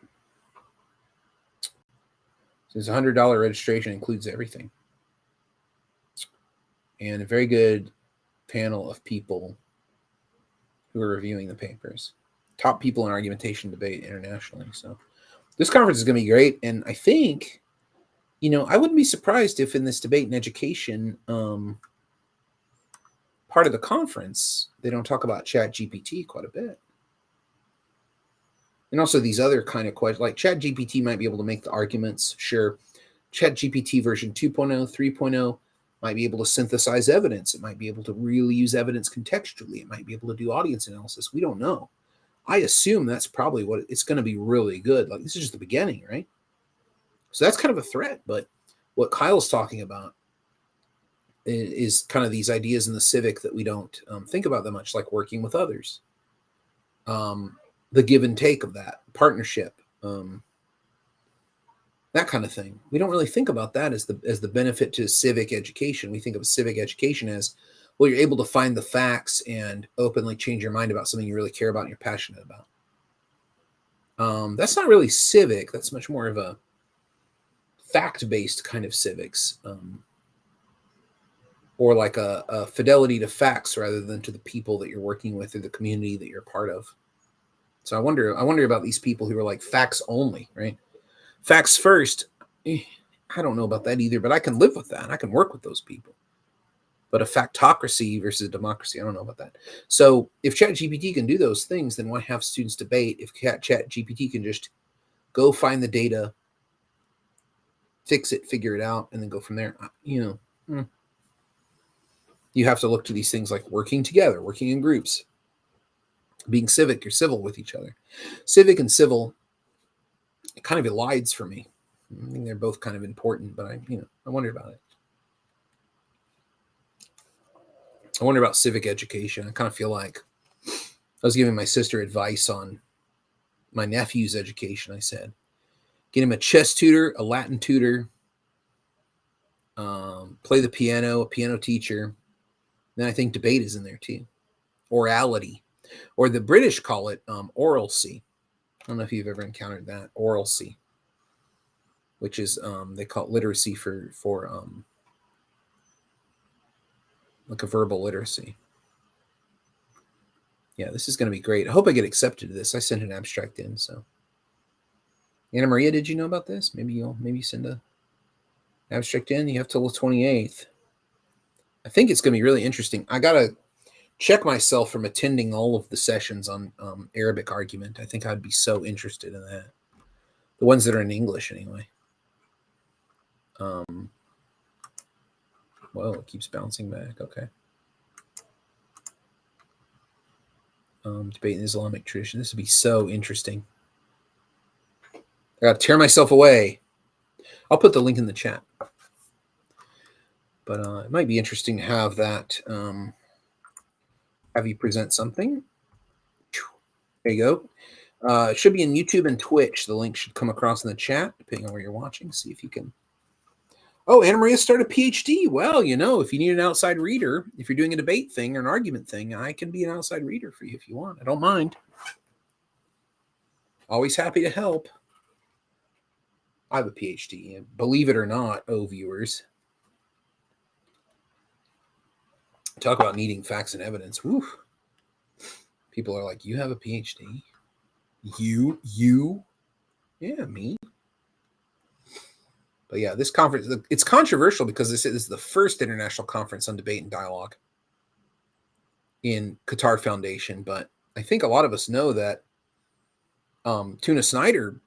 Since $100 registration includes everything. And a very good panel of people who are reviewing the papers. Top people in argumentation debate internationally. So this conference is going to be great. And I think, I wouldn't be surprised if in this debate and education part of the conference, they don't talk about ChatGPT quite a bit. And also these other kind of questions, like ChatGPT might be able to make the arguments. Sure. ChatGPT version 2.0, 3.0 might be able to synthesize evidence. It might be able to really use evidence contextually. It might be able to do audience analysis. We don't know. I assume that's probably what it's going to be really good. Like this is just the beginning, right? So that's kind of a threat. But what Kyle's talking about is kind of these ideas in the civic that we don't think about that much, like working with others. The give and take of that, partnership, that kind of thing. We don't really think about that as the benefit to civic education. We think of civic education as, well, you're able to find the facts and openly change your mind about something you really care about and you're passionate about. That's not really civic. That's much more of a fact-based kind of civics, or like a fidelity to facts rather than to the people that you're working with or the community that you're part of. So I wonder about these people who are like facts only, right? Facts first. I don't know about that either, but I can live with that. I can work with those people. But a factocracy versus a democracy, I don't know about that. So if ChatGPT can do those things, then why have students debate if ChatGPT can just go find the data, fix it, figure it out, and then go from there? You have to look to these things like working together, working in groups, being civic or civil with each other. Civic and civil, it kind of elides for me. I think they're both kind of important, but I wonder about it. I wonder about civic education. I kind of feel like I was giving my sister advice on my nephew's education. I said, get him a chess tutor, a Latin tutor, play the piano, a piano teacher. Then I think debate is in there too. Orality, or the British call it oralcy. I don't know if you've ever encountered that, oralcy, which is they call it literacy for like a verbal literacy. Yeah, this is going to be great. I hope I get accepted to this. I sent an abstract in. So, Anna Maria, did you know about this? Maybe you'll send a abstract in. You have till the 28th. I think it's going to be really interesting. I got to check myself from attending all of the sessions on Arabic argument. I think I'd be so interested in that. The ones that are in English, anyway. Well, it keeps bouncing back. Okay. Debate in the Islamic tradition. This would be so interesting. I got to tear myself away. I'll put the link in the chat. But it might be interesting to have that, have you present something. There you go. It should be in YouTube and Twitch. The link should come across in the chat, depending on where you're watching. See if you can. Oh, Anna Maria started a PhD. Well, if you need an outside reader, if you're doing a debate thing or an argument thing, I can be an outside reader for you if you want. I don't mind. Always happy to help. I have a PhD, believe it or not, viewers. Talk about needing facts and evidence. Woo. People are like, you have a PhD? You? Yeah, me. But yeah, this conference, it's controversial because this is the first international conference on debate and dialogue in Qatar Foundation. But I think a lot of us know that Tuna Snyder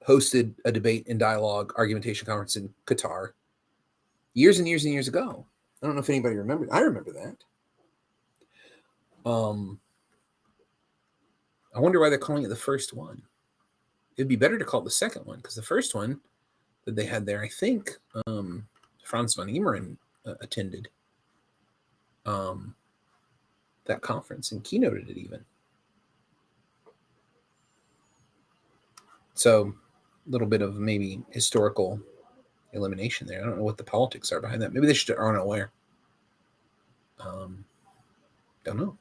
hosted a debate and dialogue argumentation conference in Qatar years and years and years ago. I don't know if anybody remembers. I remember that. I wonder why they're calling it the first one. It'd be better to call it the second one, because the first one that they had there, I think Franz von Emeren attended that conference and keynoted it even. So a little bit of maybe historical elimination there. I don't know what the politics are behind that. Maybe they just aren't aware. Don't know.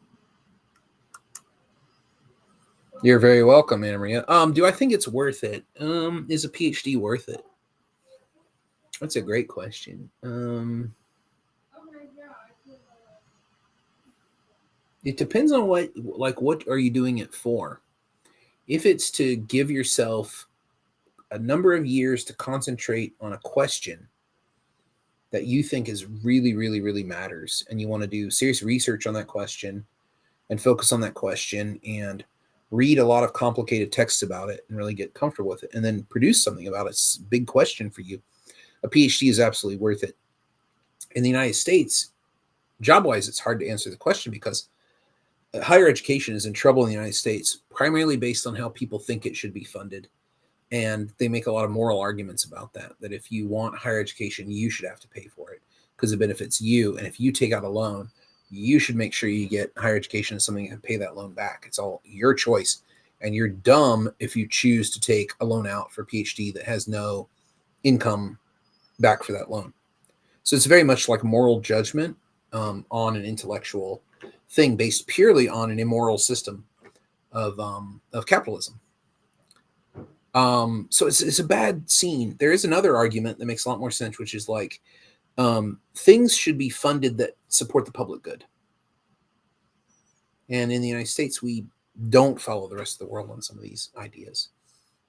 You're very welcome, Anna Maria. Do I think it's worth it? Is a PhD worth it? That's a great question. It depends on what are you doing it for? If it's to give yourself a number of years to concentrate on a question that you think is really, really, really matters, and you want to do serious research on that question and focus on that question and read a lot of complicated texts about it and really get comfortable with it and then produce something about it, it's a big question for you, a PhD is absolutely worth it. In the United States, job-wise, it's hard to answer the question because higher education is in trouble in the United States, primarily based on how people think it should be funded. And they make a lot of moral arguments about that if you want higher education, you should have to pay for it because it benefits you. And if you take out a loan, you should make sure you get higher education as something and pay that loan back. It's all your choice. And you're dumb if you choose to take a loan out for a PhD that has no income back for that loan. So it's very much like moral judgment on an intellectual thing based purely on an immoral system of capitalism. So it's a bad scene. There is another argument that makes a lot more sense, which is like things should be funded that support the public good. And in the United States, we don't follow the rest of the world on some of these ideas.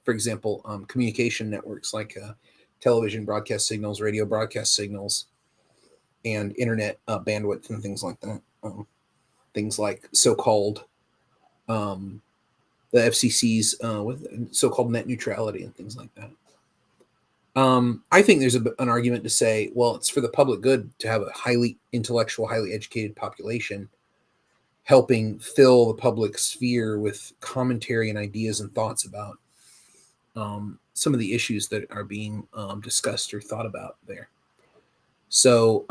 For example, communication networks like television broadcast signals, radio broadcast signals, and internet bandwidth and things like that. Things like so-called the FCC's with so-called net neutrality and things like that. I think there's an argument to say, well, it's for the public good to have a highly intellectual, highly educated population helping fill the public sphere with commentary and ideas and thoughts about some of the issues that are being discussed or thought about there. So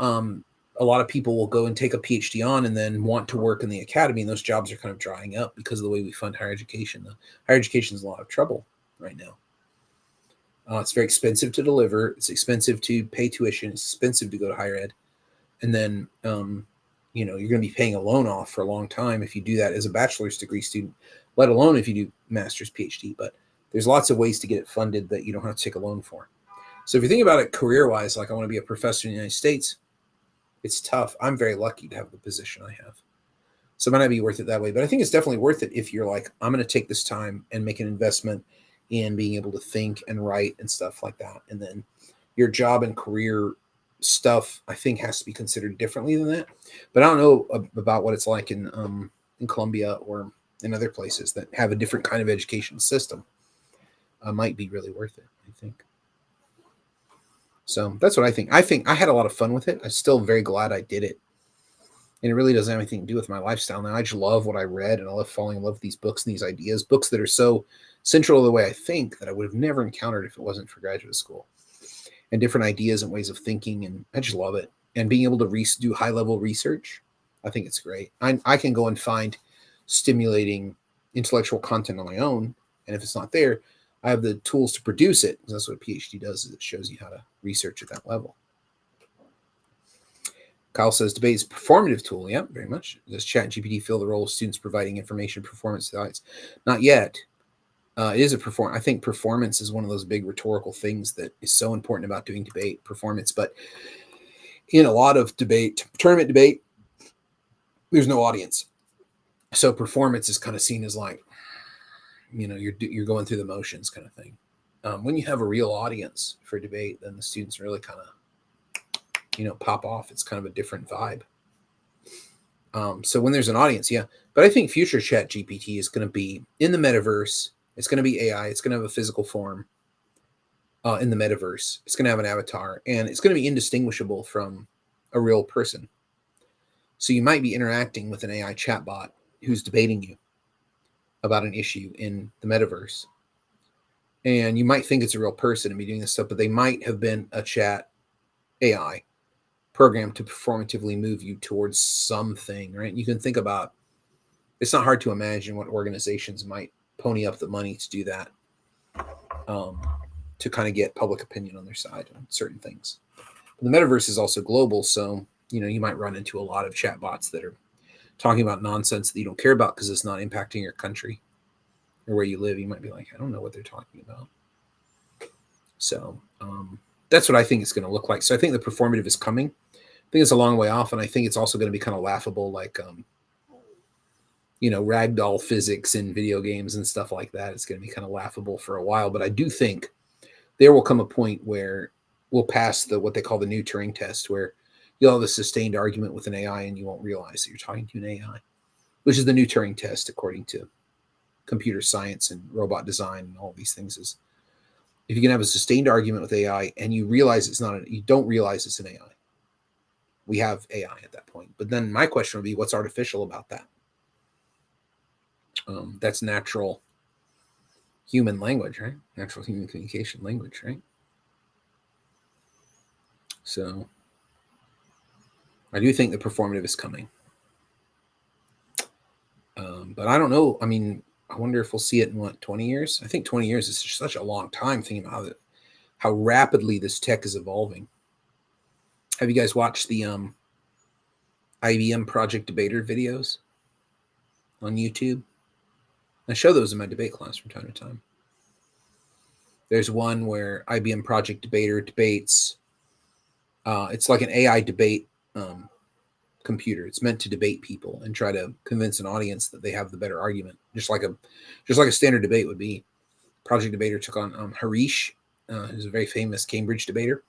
a lot of people will go and take a PhD on and then want to work in the academy, and those jobs are kind of drying up because of the way we fund higher education. Higher education is a lot of trouble right now. It's very expensive to deliver. It's expensive to pay tuition. It's expensive to go to higher ed. And then, you're going to be paying a loan off for a long time if you do that as a bachelor's degree student, let alone if you do master's, PhD. But there's lots of ways to get it funded that you don't have to take a loan for. So if you think about it career-wise, like I want to be a professor in the United States, it's tough. I'm very lucky to have the position I have. So it might not be worth it that way. But I think it's definitely worth it if you're like, I'm going to take this time and make an investment in being able to think and write and stuff like that. And then your job and career stuff, I think, has to be considered differently than that. But I don't know about what it's like in Colombia or in other places that have a different kind of education system. Might be really worth it, I think. So that's what I think. I think I had a lot of fun with it. I'm still very glad I did it. And it really doesn't have anything to do with my lifestyle now. I just love what I read, and I love falling in love with these books and these ideas, books that are so central to the way I think that I would have never encountered if it wasn't for graduate school, and different ideas and ways of thinking. And I just love it. And being able to do high-level research, I think it's great. I can go and find stimulating intellectual content on my own And if it's not there, I have the tools to produce it. That's what a PhD does, is it shows you how to research at that level. Kyle says debate is a performative tool. Yeah, very much. Does ChatGPT fill the role of students providing information performance to the audience? Not yet. It is a perform. I think performance is one of those big rhetorical things that is so important about doing debate, performance. But in a lot of debate, tournament debate, there's no audience. So performance is kind of seen as like, you're going through the motions kind of thing. When you have a real audience for debate, then the students really kind of, pop off. It's kind of a different vibe. So when there's an audience, yeah. But I think future ChatGPT is going to be in the metaverse. It's going to be AI. It's going to have a physical form in the metaverse. It's going to have an avatar, and it's going to be indistinguishable from a real person. So you might be interacting with an AI chatbot who's debating you about an issue in the metaverse. And you might think it's a real person and be doing this stuff, but they might have been a chat AI programmed to performatively move you towards something, right? You can think about, it's not hard to imagine what organizations might pony up the money to do that, to kind of get public opinion on their side on certain things. But the metaverse is also global, so you might run into a lot of chatbots that are talking about nonsense that you don't care about because it's not impacting your country or where you live. You might be like, I don't know what they're talking about. So that's what I think it's going to look like. So I think the performative is coming. I think it's a long way off, and I think it's also going to be kind of laughable, like ragdoll physics in video games and stuff like that. It's going to be kind of laughable for a while, but I do think there will come a point where we'll pass what they call the new Turing test, where you'll have a sustained argument with an AI and you won't realize that you're talking to an AI, which is the new Turing test according to computer science and robot design and all these things. Is if you can have a sustained argument with AI and you realize you don't realize it's an AI. We have AI at that point. But then my question would be, what's artificial about that? That's natural human language, right? Natural human communication language, right? So I do think the performative is coming. But I don't know. I mean, I wonder if we'll see it in 20 years? I think 20 years is just such a long time, thinking about how rapidly this tech is evolving. Have you guys watched the IBM Project Debater videos on YouTube? I show those in my debate class from time to time. There's one where IBM Project Debater debates. It's like an AI debate computer. It's meant to debate people and try to convince an audience that they have the better argument, just like a standard debate would be. Project Debater took on Harish, who's a very famous Cambridge debater.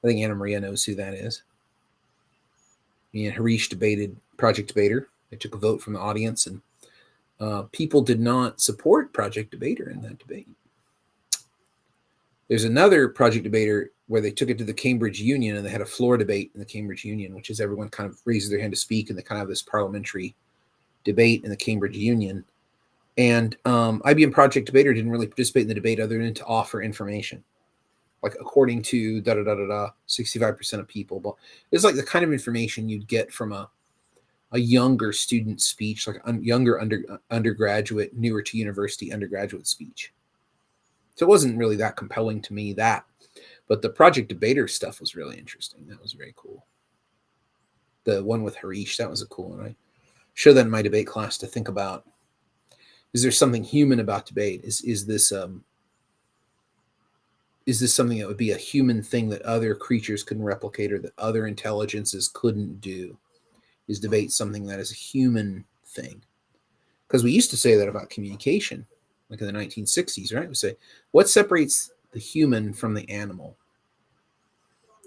I think Anna Maria knows who that is. Me and Harish debated Project Debater. They took a vote from the audience, and people did not support Project Debater in that debate. There's another Project Debater where they took it to the Cambridge Union, and they had a floor debate in the Cambridge Union, which is everyone kind of raises their hand to speak, and they kind of have this parliamentary debate in the Cambridge Union. And IBM Project Debater didn't really participate in the debate other than to offer information. Like, according to 65% of people. But it's like the kind of information you'd get from a younger student speech, like a younger undergraduate, newer to university undergraduate speech. So it wasn't really that compelling to me, but the Project Debater stuff was really interesting. That was very cool. The one with Harish, that was a cool one. I show that in my debate class to think about. Is there something human about debate? Is this something that would be a human thing that other creatures couldn't replicate or that other intelligences couldn't do? Is debate something that is a human thing? Because we used to say that about communication, like in the 1960s, right? We say, what separates the human from the animal?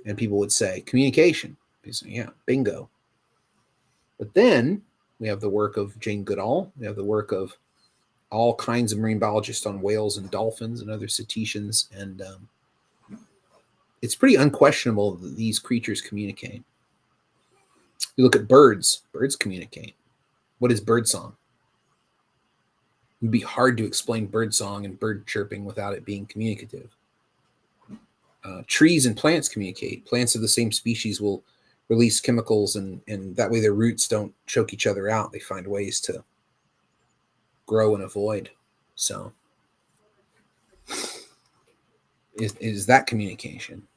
And people would say, communication. People say, yeah, bingo. But then we have the work of Jane Goodall. We have the work of all kinds of marine biologists on whales and dolphins and other cetaceans. And it's pretty unquestionable that these creatures communicate. You look at birds. Birds communicate. What is birdsong? It would be hard to explain birdsong and bird chirping without it being communicative. Trees and plants communicate. Plants of the same species will release chemicals, and that way their roots don't choke each other out. They find ways to grow and avoid. So is that communication?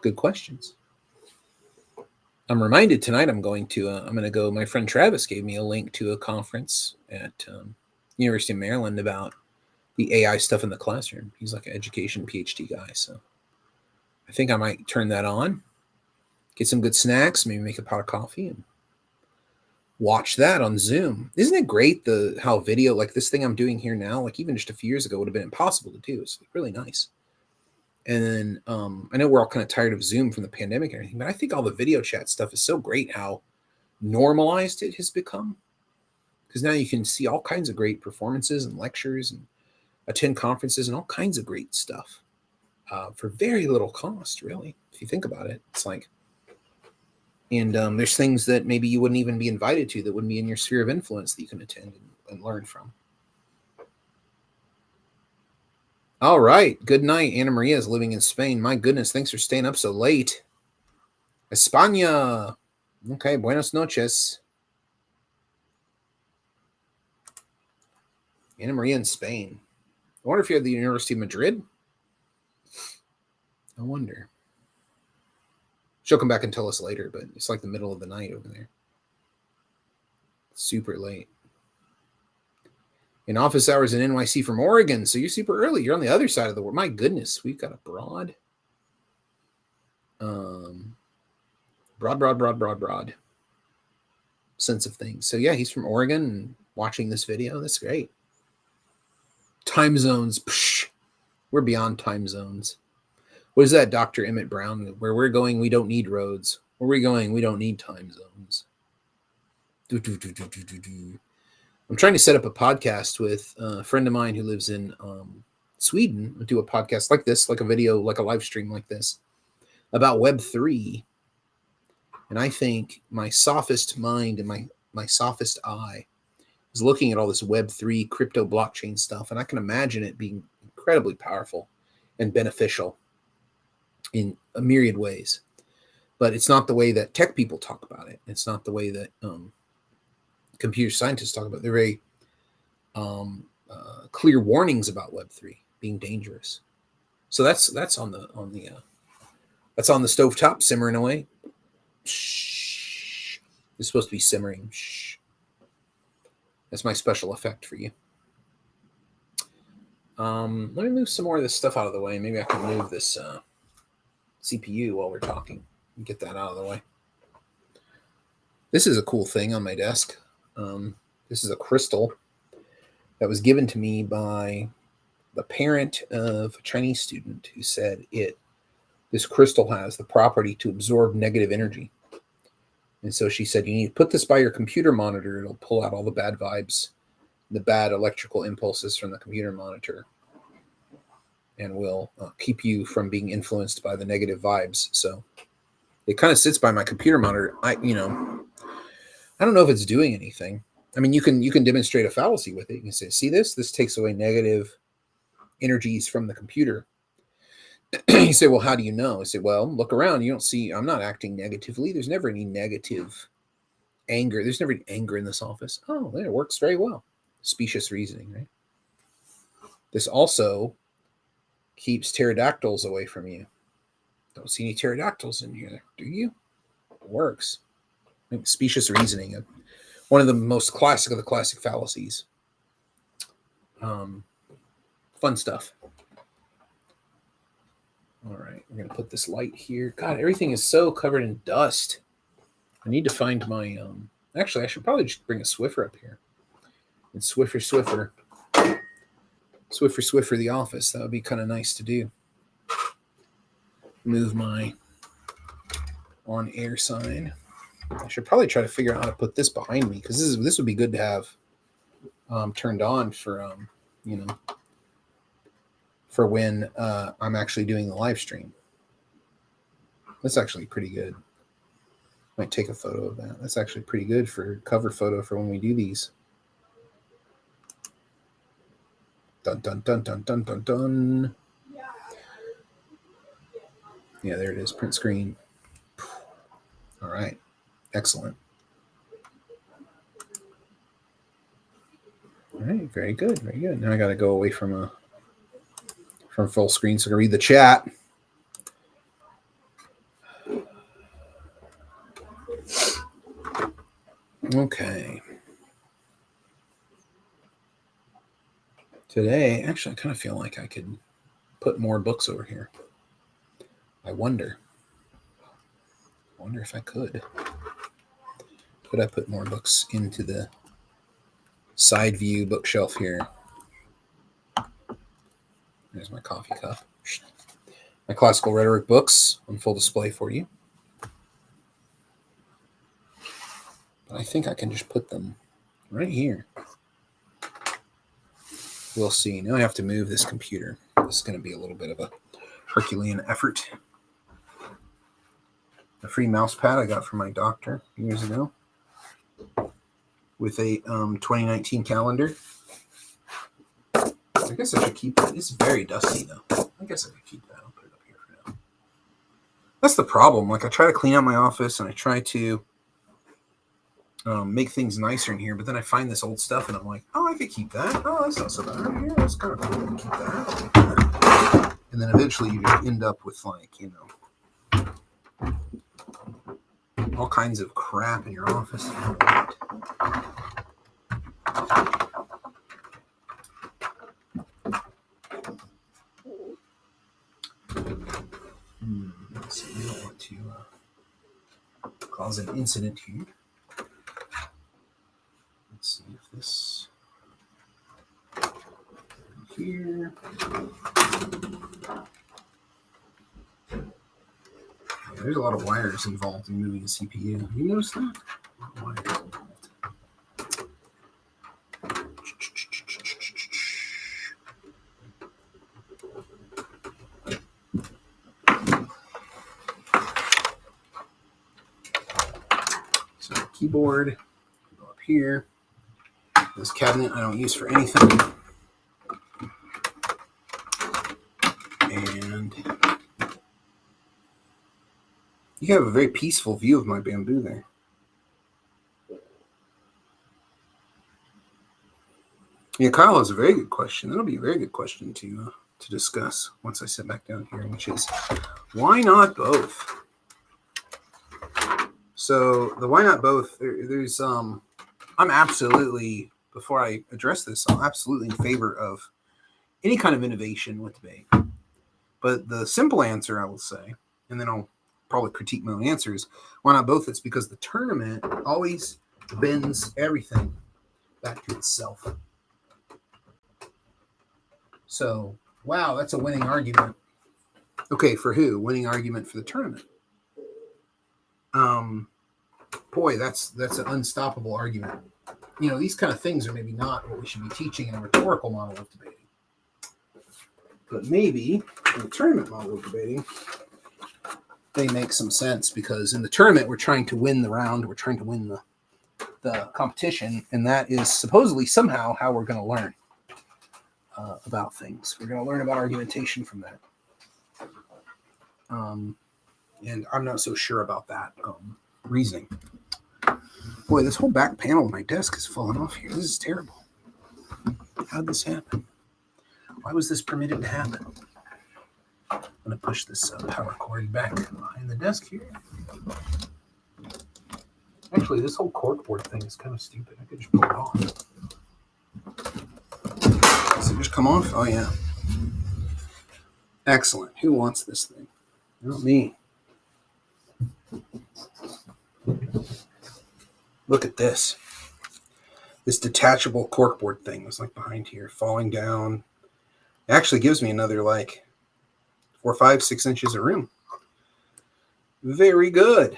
Good questions. I'm reminded tonight I'm going to go. My friend Travis gave me a link to a conference at University of Maryland about the AI stuff in the classroom. He's like an education PhD guy, so I think I might turn that on, get some good snacks, maybe make a pot of coffee, and watch that on Zoom. Isn't it great how video, like this thing I'm doing here now, like even just a few years ago would have been impossible to do. It's really nice. And then I know we're all kind of tired of Zoom from the pandemic and everything, but I think all the video chat stuff is so great how normalized it has become. Because now you can see all kinds of great performances and lectures and attend conferences and all kinds of great stuff for very little cost, really. If you think about it, it's like, and there's things that maybe you wouldn't even be invited to that wouldn't be in your sphere of influence that you can attend and learn from. All right. Good night. Anna Maria is living in Spain. My goodness. Thanks for staying up so late. España. Okay. Buenas noches. Anna Maria in Spain. I wonder if you're at the University of Madrid. I wonder. She'll come back and tell us later, but it's like the middle of the night over there. Super late. In office hours in NYC from Oregon. So you're super early. You're on the other side of the world. My goodness. We've got a broad sense of things. So yeah, he's from Oregon and watching this video. That's great. Time zones. Psh, we're beyond time zones. What is that, Dr. Emmett Brown? Where we're going, we don't need roads. Where we're going, we don't need time zones. I'm trying to set up a podcast with a friend of mine who lives in Sweden. We'll do a podcast like this, like a video, like a live stream like this, about Web3. And I think my sophist mind and my sophist eye is looking at all this Web3 crypto blockchain stuff. And I can imagine it being incredibly powerful and beneficial in a myriad ways. But it's not the way that tech people talk about it. It's not the way that computer scientists talk about it. They're very clear warnings about Web3 being dangerous. So that's on the stovetop simmering away. Shh. It's supposed to be simmering. Shh. That's my special effect for you. Let me move some more of this stuff out of the way. Maybe I can move this CPU while we're talking and get that out of the way. This is a cool thing on my desk. This is a crystal that was given to me by the parent of a Chinese student who said this crystal has the property to absorb negative energy. And so she said, you need to put this by your computer monitor. It'll pull out all the bad vibes, the bad electrical impulses from the computer monitor, and will keep you from being influenced by the negative vibes. So it kind of sits by my computer monitor. I don't know if it's doing anything. I mean, you can demonstrate a fallacy with it. You can say, see this? This takes away negative energies from the computer. You say, well, how do you know? I say, well, look around. You don't see, I'm not acting negatively. There's never any negative anger. There's never any anger in this office. Oh, it works very well. Specious reasoning, right? This also keeps pterodactyls away from you. Don't see any pterodactyls in here, do you? It works. Specious reasoning, one of the most classic of the classic fallacies. Fun stuff. All right, we're going to put this light here. God, everything is so covered in dust. I need to find my... actually, I should probably just bring a Swiffer up here. And Swiffer the office. That would be kind of nice to do. Move my on-air sign. I should probably try to figure out how to put this behind me, because this would be good to have turned on for for when I'm actually doing the live stream. That's actually pretty good. Might take a photo of that. That's actually pretty good for cover photo for when we do these. Dun dun dun dun dun dun dun. Yeah, there it is. Print screen. All right. Excellent. All right, very good, very good. Now I got to go away from full screen so I can read the chat. Okay. Today, actually, I kind of feel like I could put more books over here. I wonder if I could. Could I put more books into the side view bookshelf here? There's my coffee cup. My classical rhetoric books on full display for you. But I think I can just put them right here. We'll see. Now I have to move this computer. This is going to be a little bit of a Herculean effort. A free mouse pad I got from my doctor years ago with a 2019 calendar. I guess I should keep it. It's very dusty though. I guess I could keep that. I'll put it up here for now. That's the problem. Like I try to clean out my office and I try to make things nicer in here, but then I find this old stuff and I'm like, oh, I could keep that. Oh, that's not so bad. Yeah, that's kind of cool. Keep that. And then eventually you just end up with like, you know, all kinds of crap in your office. Let's see, we don't want to cause an incident here. Let's see if this here. There's a lot of wires involved in moving a CPU. Have you noticed that? A lot of wires involved. So keyboard, go up here. This cabinet I don't use for anything. And you have a very peaceful view of my bamboo there. Yeah, Kyle has a very good question. That'll be a very good question to discuss once I sit back down here, which is, why not both? So the why not both, there's I'm absolutely, before I address this, I'm absolutely in favor of any kind of innovation with debate. But the simple answer, I will say, and then I'll probably critique my own answers, why not both? It's because the tournament always bends everything back to itself. So, wow, that's a winning argument. Okay, for who? Winning argument for the tournament. Boy, that's an unstoppable argument. You know, these kind of things are maybe not what we should be teaching in a rhetorical model of debating. But maybe in the tournament model of debating, they make some sense, because in the tournament, we're trying to win the round. We're trying to win the competition. And that is supposedly somehow how we're going to learn about things. We're going to learn about argumentation from that. And I'm not so sure about that reasoning. Boy, this whole back panel of my desk is falling off here. This is terrible. How did this happen? Why was this permitted to happen? I'm going to push this power cord back behind the desk here. Actually, this whole corkboard thing is kind of stupid. I could just pull it off. Does it just come off? Oh, yeah. Excellent. Who wants this thing? Not me. Look at this. This detachable corkboard thing was like behind here, falling down. It actually gives me another like 4, 5, 6 inches of room. Very good.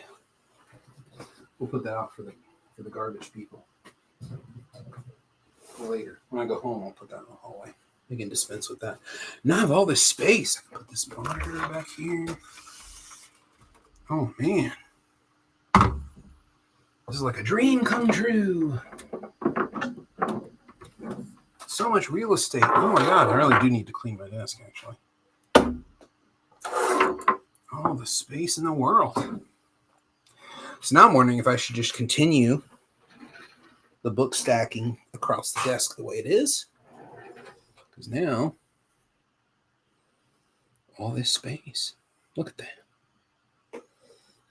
We'll put that out for the garbage people. Later. When I go home, I'll put that in the hallway. We can dispense with that. Now I have all this space. I can put this monitor back here. Oh, man. This is like a dream come true. So much real estate. Oh, my God. I really do need to clean my desk, actually. All the space in the world. So now I'm wondering if I should just continue the book stacking across the desk the way it is. Because now, all this space. Look at that.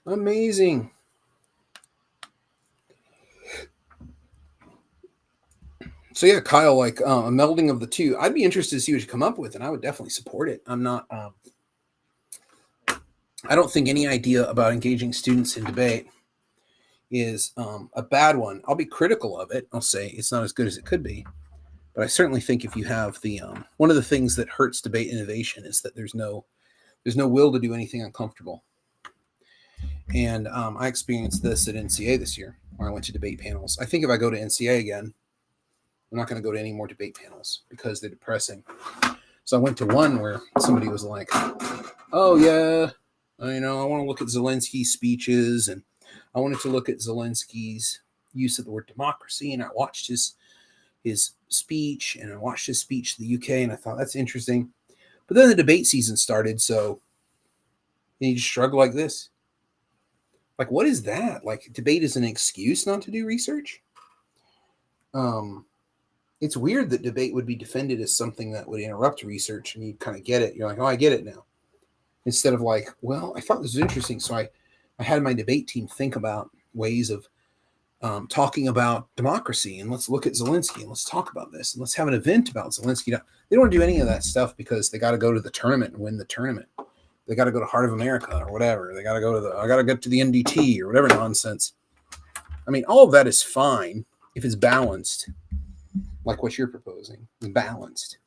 Amazing. So yeah, Kyle, like a melding of the two. I'd be interested to see what you come up with, and I would definitely support it. I'm not. I don't think any idea about engaging students in debate is a bad one. I'll be critical of it. I'll say it's not as good as it could be, but I certainly think if you have the one of the things that hurts debate innovation is that there's no will to do anything uncomfortable. And I experienced this at NCA this year, where I went to debate panels. I think if I go to NCA again, I'm not going to go to any more debate panels because they're depressing. So I went to one where somebody was like, "Oh yeah, I want to look at Zelensky's speeches, and I wanted to look at Zelensky's use of the word democracy, and I watched his speech, and I watched his speech to the UK, and I thought that's interesting." But then the debate season started, so you just shrug like this. Like, what is that? Like, debate is an excuse not to do research? It's weird that debate would be defended as something that would interrupt research, and you kind of get it. You're like, oh, I get it now. Instead of like, well, I thought this was interesting, so I had my debate team think about ways of talking about democracy, and let's look at Zelensky, and let's talk about this, and let's have an event about Zelensky. They don't do any of that stuff because they got to go to the tournament and win the tournament. They got to go to Heart of America or whatever. They got to go to I got to get to the NDT or whatever nonsense. I mean, all of that is fine if it's balanced, like what you're proposing, is balanced.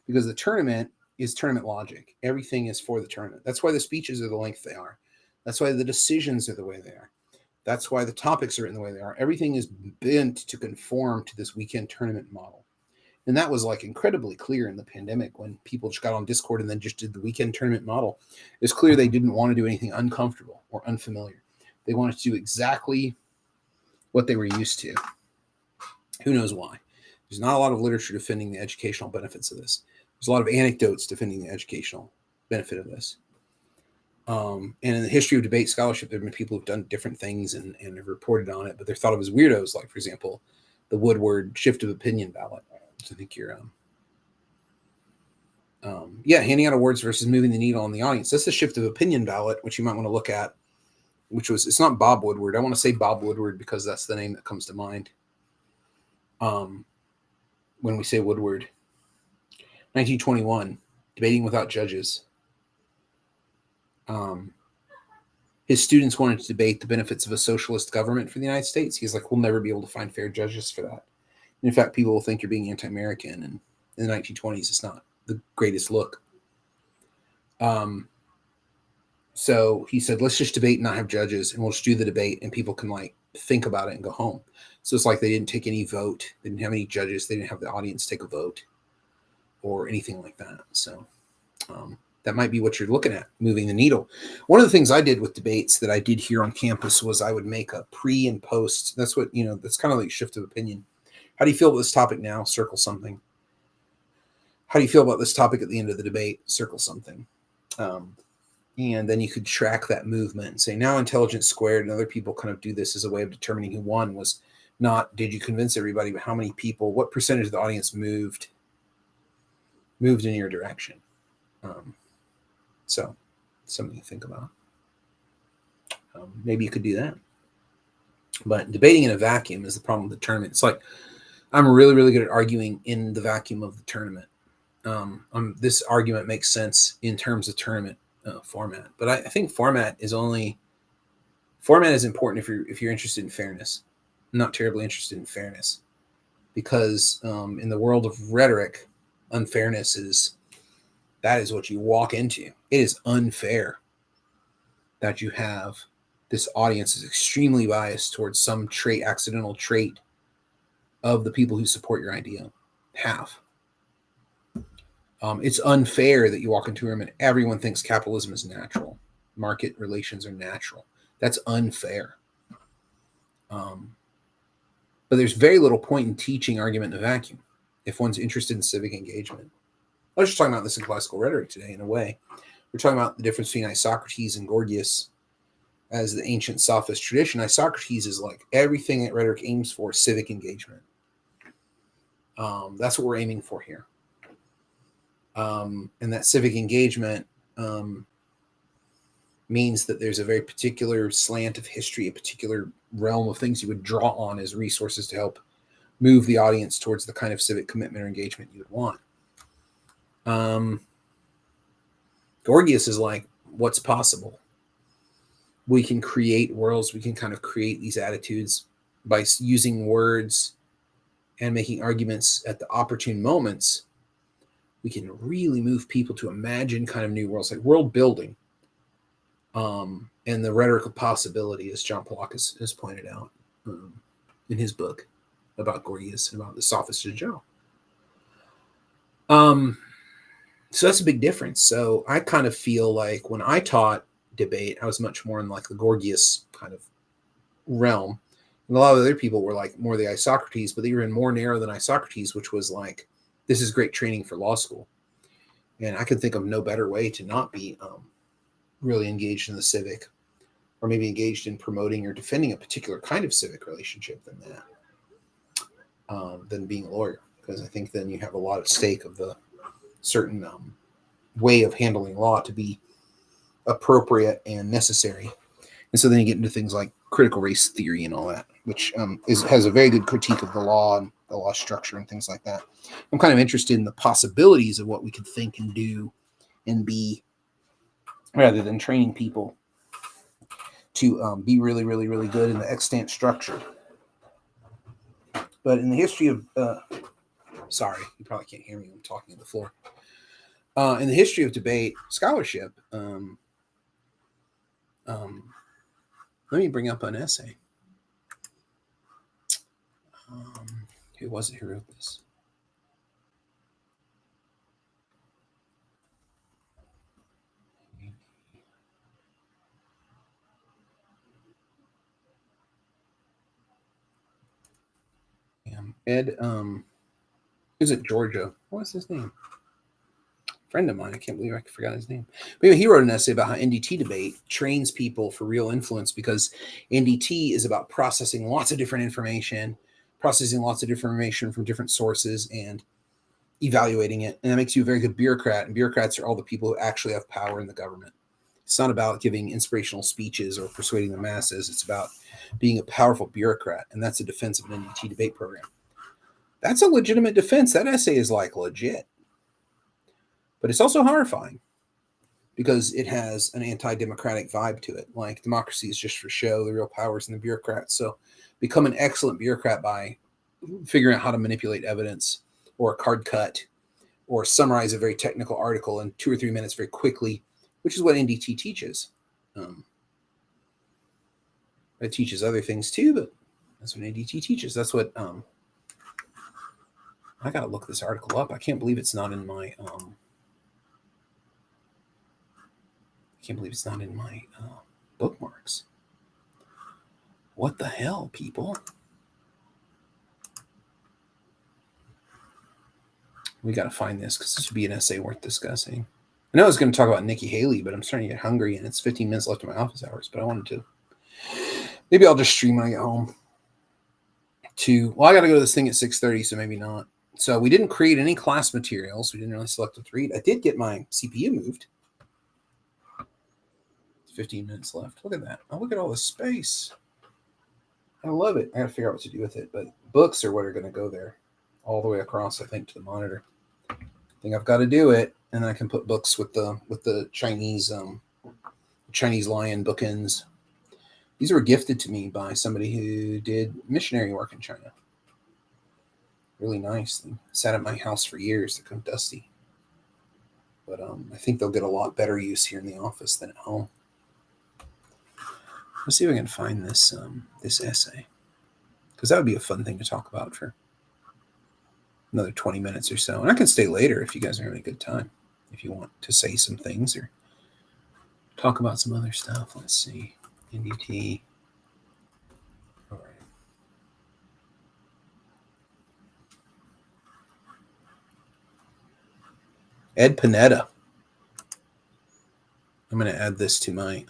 Because the tournament is tournament logic. Everything is for the tournament. That's why the speeches are the length they are. That's why the decisions are the way they are. That's why the topics are in the way they are. Everything is bent to conform to this weekend tournament model. And that was like incredibly clear in the pandemic when people just got on Discord and then just did the weekend tournament model. It's clear they didn't want to do anything uncomfortable or unfamiliar. They wanted to do exactly what they were used to. Who knows why? There's not a lot of literature defending the educational benefits of this. There's a lot of anecdotes defending the educational benefit of this. And in the history of debate scholarship, there have been people who've done different things and have reported on it, but they're thought of as weirdos, like, for example, the Woodward shift of opinion ballot. So I think you're, handing out awards versus moving the needle on the audience. That's the shift of opinion ballot, which you might want to look at, it's not Bob Woodward. I want to say Bob Woodward because that's the name that comes to mind. When we say Woodward, 1921, debating without judges. His students wanted to debate the benefits of a socialist government for the United States. He's like, we'll never be able to find fair judges for that. And in fact, people will think you're being anti-American. And in the 1920s, it's not the greatest look. So he said, let's just debate and not have judges, and we'll just do the debate, and people can like think about it and go home. So it's like they didn't take any vote. They didn't have any judges. They didn't have the audience take a vote or anything like that. So that might be what you're looking at, moving the needle. One of the things I did with debates that I did here on campus was I would make a pre and post. That's what, that's kind of like shift of opinion. How do you feel about this topic now? Circle something. How do you feel about this topic at the end of the debate? Circle something. And then you could track that movement and say, now intelligence squared and other people kind of do this as a way of determining who won was not, did you convince everybody, but how many people, what percentage of the audience moved in your direction. So something to think about. Maybe you could do that. But debating in a vacuum is the problem with the tournament. It's like, I'm really, really good at arguing in the vacuum of the tournament. This argument makes sense in terms of tournament format, but I think format is important if you're interested in fairness. I'm not terribly interested in fairness because in the world of rhetoric, unfairness is what you walk into. It is unfair that you have this audience is extremely biased towards some accidental trait of the people who support your idea. It's unfair that you walk into a room and everyone thinks capitalism is natural. Market relations are natural. That's unfair. But there's very little point in teaching argument in a vacuum if one's interested in civic engagement. I was just talking about this in classical rhetoric today, in a way. We're talking about the difference between Isocrates and Gorgias. as the ancient sophist tradition, Isocrates is like everything that rhetoric aims for: civic engagement. That's what we're aiming for here. And that civic engagement means that there's a very particular slant of history, a particular realm of things you would draw on as resources to help move the audience towards the kind of civic commitment or engagement you would want. Gorgias is like, what's possible? We can create worlds, we can kind of create these attitudes by using words and making arguments at the opportune moments. We can really move people to imagine kind of new worlds, like world building, and the rhetoric of possibility, as John Pollock has pointed out in his book about Gorgias and about the sophists in general. So that's a big difference. So I kind of feel like when I taught debate, I was much more in like the Gorgias kind of realm. And a lot of other people were like more the Isocrates, but they were even more narrow than Isocrates, which was like, this is great training for law school. And I could think of no better way to not be really engaged in the civic, or maybe engaged in promoting or defending a particular kind of civic relationship than that, than being a lawyer. Because I think then you have a lot at stake of the certain way of handling law to be appropriate and necessary. And so then you get into things like critical race theory and all that, which has a very good critique of the law and the law structure and things like that. I'm kind of interested in the possibilities of what we could think and do and be, rather than training people to be really, really, really good in the extant structure. But in the history of, sorry, you probably can't hear me, I'm talking on the floor. In the history of debate scholarship, let me bring up an essay. Who was it who wrote this? Ed, is it Georgia? What's his name? Friend of mine. I can't believe I forgot his name. But anyway, he wrote an essay about how NDT debate trains people for real influence, because NDT is about processing lots of different information, from different sources and evaluating it. And that makes you a very good bureaucrat. And bureaucrats are all the people who actually have power in the government. It's not about giving inspirational speeches or persuading the masses. It's about being a powerful bureaucrat. And that's a defense of an NDT debate program. That's a legitimate defense. That essay is like legit. But it's also horrifying because it has an anti-democratic vibe to it. Like, democracy is just for show. The real power is in the bureaucrats. So become an excellent bureaucrat by figuring out how to manipulate evidence, or a card cut, or summarize a very technical article in 2 or 3 minutes very quickly, which is what NDT teaches. It teaches other things too, but that's what NDT teaches. That's what I got to look this article up. I can't believe it's not in my bookmarks. What the hell, people? We got to find this, because this would be an essay worth discussing. I know I was going to talk about Nikki Haley, but I'm starting to get hungry, and it's 15 minutes left of my office hours, but I wanted to. Maybe I'll just stream when I get home. Well, I got to go to this thing at 6:30, so maybe not. So we didn't create any class materials. We didn't really select what to read. I did get my CPU moved. 15 minutes left. Look at that. Oh, look at all this space. I love it. I got to figure out what to do with it, but books are what are going to go there all the way across, I think, to the monitor. I think I've got to do it, and then I can put books with the Chinese lion bookends. These were gifted to me by somebody who did missionary work in China. Really nice. They sat at my house for years. They're kind of dusty, but I think they'll get a lot better use here in the office than at home. Let's see if I can find this essay, because that would be a fun thing to talk about for another 20 minutes or so. And I can stay later if you guys are having a good time, if you want to say some things or talk about some other stuff. Let's see. NDT. All right. Ed Panetta. I'm going to add this to my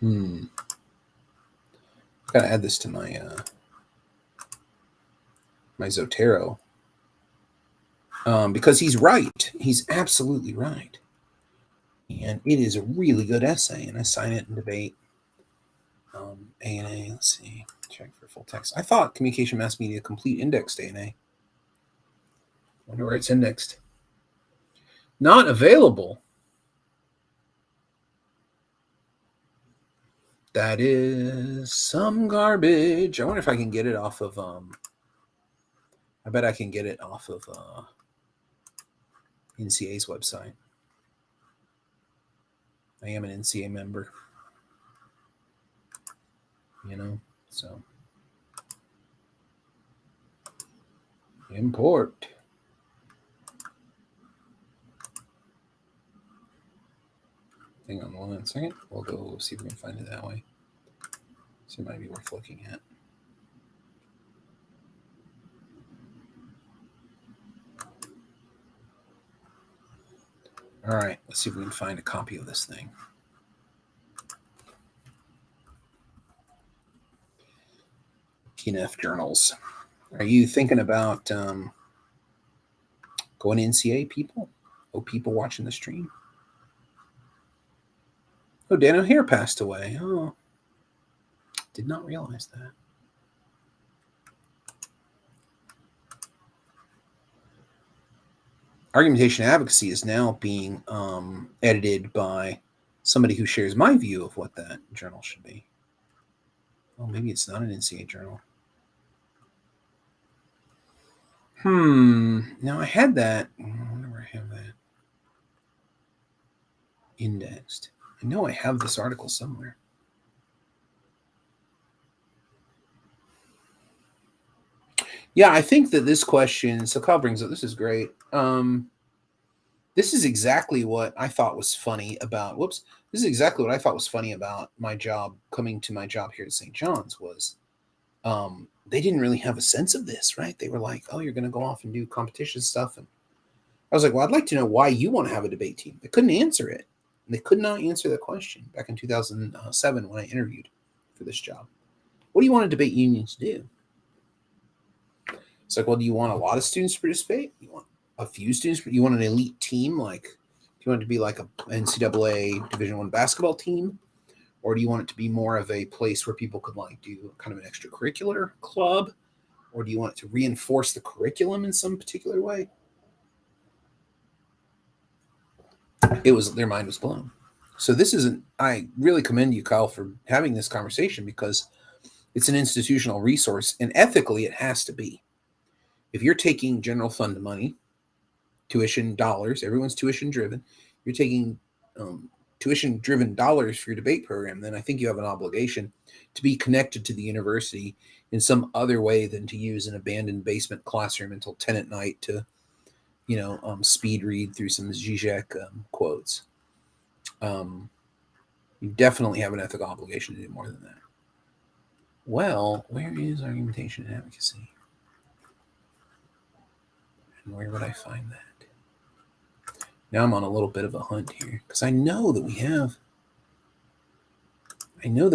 Gotta add this to my my Zotero. Because he's right. He's absolutely right. And it is a really good essay, and I sign it in debate. A&A, let's see. Check for full text. I thought Communication Mass Media complete indexed A&A. Wonder where it's indexed. Not available. That is some garbage. I wonder if I can get it off of I bet I can get it off of NCA's website. I am an NCA member. So import. Hang on 1 second. We'll go see if we can find it that way. So it might be worth looking at. All right, let's see if we can find a copy of this thing. PNF journals. Are you thinking about going to NCA, people? Oh, people watching the stream? Oh, Dan O'Hare passed away. Oh, did not realize that. Argumentation Advocacy is now being edited by somebody who shares my view of what that journal should be. Oh, maybe it's not an NCA journal. Now I had that. I wonder where I have that indexed. I know I have this article somewhere. Yeah, I think that this question, so Kyle brings up, this is great. This is exactly what I thought was funny about, this is exactly what I thought was funny about my job, coming to my job here at St. John's was they didn't really have a sense of this, right? They were like, oh, you're going to go off and do competition stuff. And I was like, well, I'd like to know why you want to have a debate team. They couldn't answer it. And they could not answer that question back in 2007 when I interviewed for this job. What do you want a debate union to do? It's like, well, do you want a lot of students to participate? You want a few students? You want an elite team? Like, do you want it to be like a NCAA Division I basketball team? Or do you want it to be more of a place where people could like do kind of an extracurricular club? Or do you want it to reinforce the curriculum in some particular way? Their mind was blown. So I really commend you, Kyle, for having this conversation because it's an institutional resource and ethically it has to be. If you're taking general fund money, tuition dollars, everyone's tuition driven, you're taking tuition driven dollars for your debate program, then I think you have an obligation to be connected to the university in some other way than to use an abandoned basement classroom until 10 at night to, speed read through some Zizek quotes. You definitely have an ethical obligation to do more than that. Well, where is argumentation and advocacy? And where would I find that? Now I'm on a little bit of a hunt here because I know that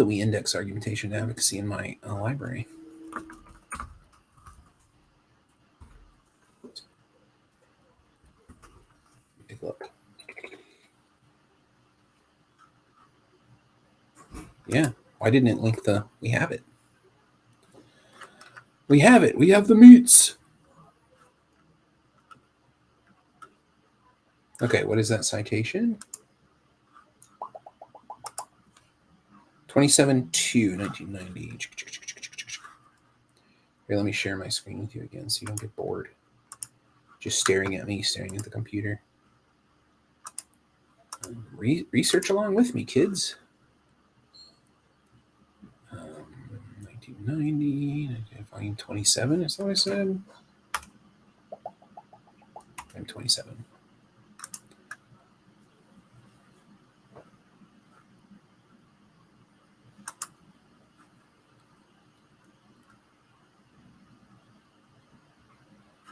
we index argumentation and advocacy in my library. Take a look. Yeah, why didn't it link we have it. We have it. We have the meats. Okay, what is that citation? 27/2/1990. Here, let me share my screen with you again so you don't get bored. Just staring at me, staring at the computer. Research along with me, kids. 1990, volume 27, is that what I said? Volume 27.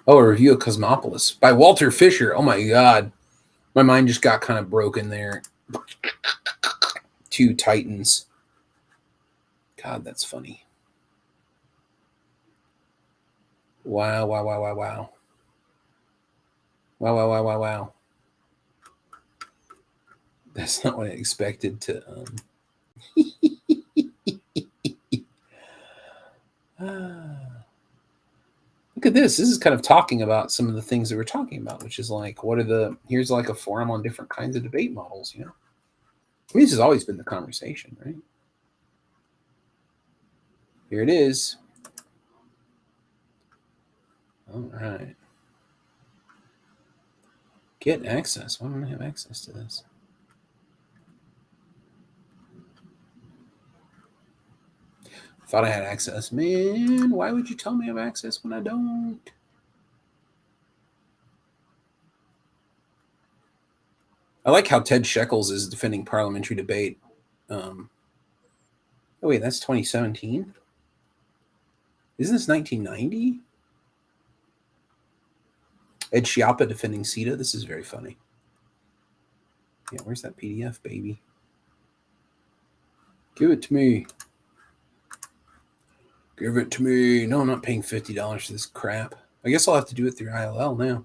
Oh, a review of Cosmopolis by Walter Fisher. Oh my God. My mind just got kind of broken there. Two titans God, that's funny. Wow, wow, wow, wow, wow. Wow, wow, wow, wow, wow. That's not what I expected to. Look at this. This is kind of talking about some of the things that we're talking about, which is like, here's like a forum on different kinds of debate models, I mean, this has always been the conversation, right? Here it is. All right. Get access. Why don't I have access to this? Thought I had access. Man, why would you tell me I have access when I don't? I like how Ted Shekels is defending parliamentary debate. Oh, wait, that's 2017? Isn't this 1990? Ed Chiappa defending CETA. This is very funny. Yeah, where's that PDF, baby? Give it to me. Give it to me. No, I'm not paying $50 for this crap. I guess I'll have to do it through ILL now.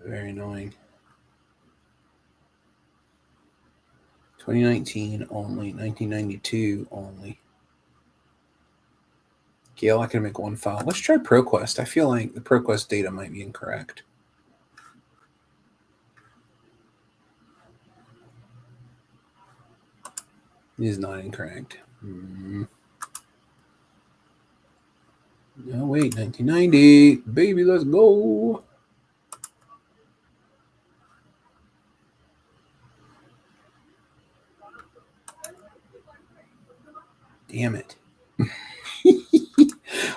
Very annoying. 2019 only. 1992 only. Gail, I can make one file. Let's try ProQuest. I feel like the ProQuest data might be incorrect. It is not incorrect. No, wait, 1990. Baby, let's go. Damn it.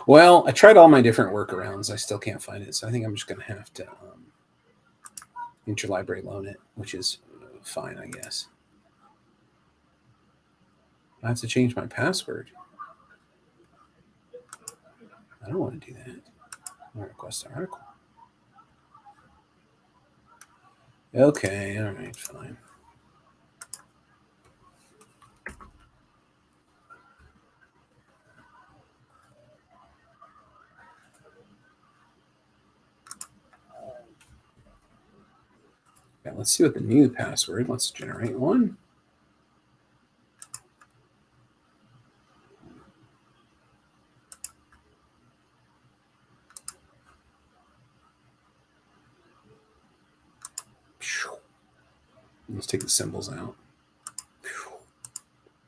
Well, I tried all my different workarounds. I still can't find it. So I think I'm just going to have to interlibrary loan it, which is fine, I guess. I have to change my password. I don't want to do that. I'll request the article. Okay, all right, fine. Yeah, let's see what the new password. Let's generate one. Let's take the symbols out.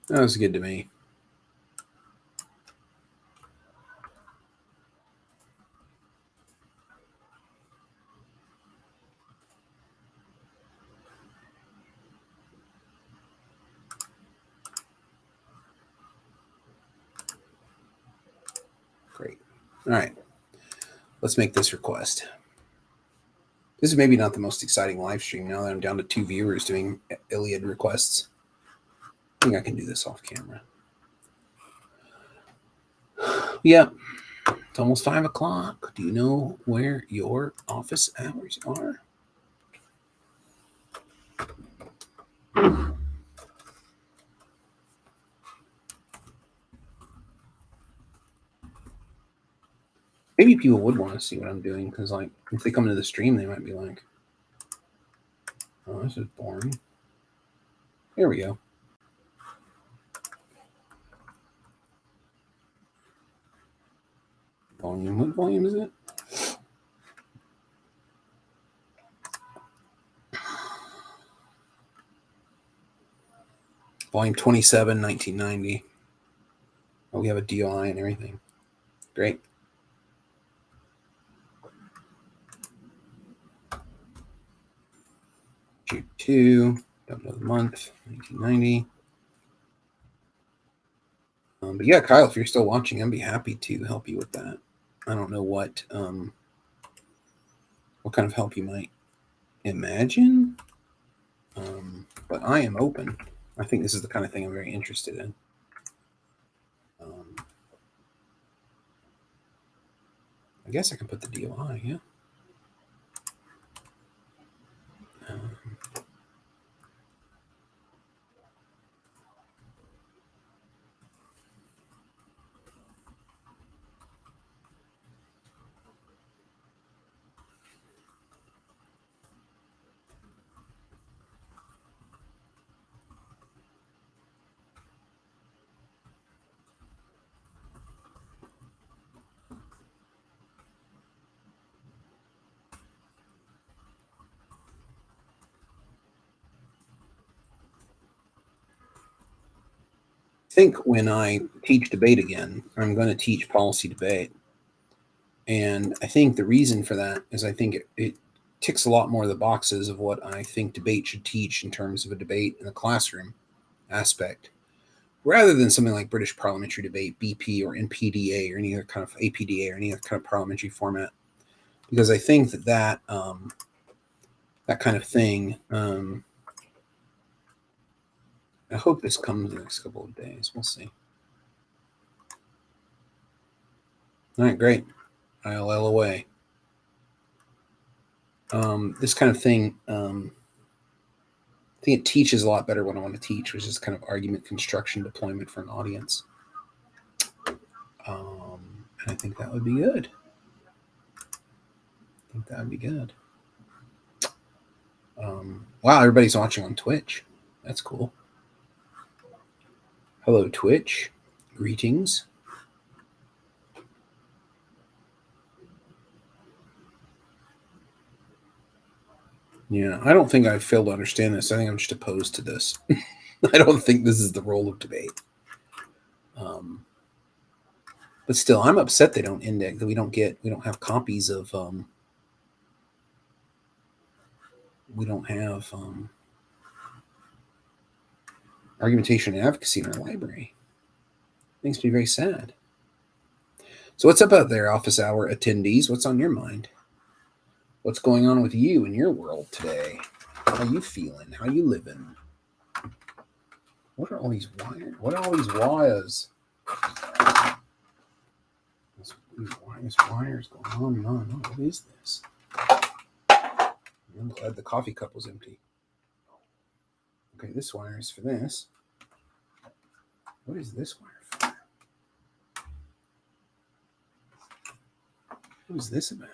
That was good to me. Great. All right. Let's make this request. This is maybe not the most exciting live stream now that I'm down to 2 viewers doing Iliad requests. I think I can do this off camera. Yeah. It's almost 5 o'clock. Do you know where your office hours are? Maybe people would want to see what I'm doing because, like, if they come into the stream, they might be like, "Oh, this is boring." Here we go. Volume. What volume is it? Volume 27, 1990. Oh, we have a DOI and everything. Great. Q2, don't know the month, 1990. But yeah, Kyle, if you're still watching, I'd be happy to help you with that. I don't know what kind of help you might imagine, but I am open. I think this is the kind of thing I'm very interested in. I guess I can put the DOI, yeah. think when I teach debate again, I'm going to teach policy debate. And I think the reason for that is I think it ticks a lot more of the boxes of what I think debate should teach in terms of a debate in the classroom aspect, rather than something like British parliamentary debate, BP or NPDA or any other kind of APDA or any other kind of parliamentary format. Because I think that that kind of thing, I hope this comes in the next couple of days. We'll see. All right, great. ILL away. This kind of thing, I think it teaches a lot better what I want to teach, which is kind of argument construction deployment for an audience. And I think that would be good. Wow, everybody's watching on Twitch. That's cool. Hello, Twitch. Greetings. Yeah, I don't think I failed to understand this. I think I'm just opposed to this. I don't think this is the role of debate. But still, I'm upset they don't index, that we don't have copies of, we don't have argumentation and advocacy in our library. Makes me very sad. So what's up out there, office hour attendees? What's on your mind? What's going on with you in your world today? How you feeling? How you living? What are all these wires? What are all these wires? These wires going on and on. What is this? I'm glad the coffee cup was empty. Okay, this wire is for this. What is this wire for? What is this about?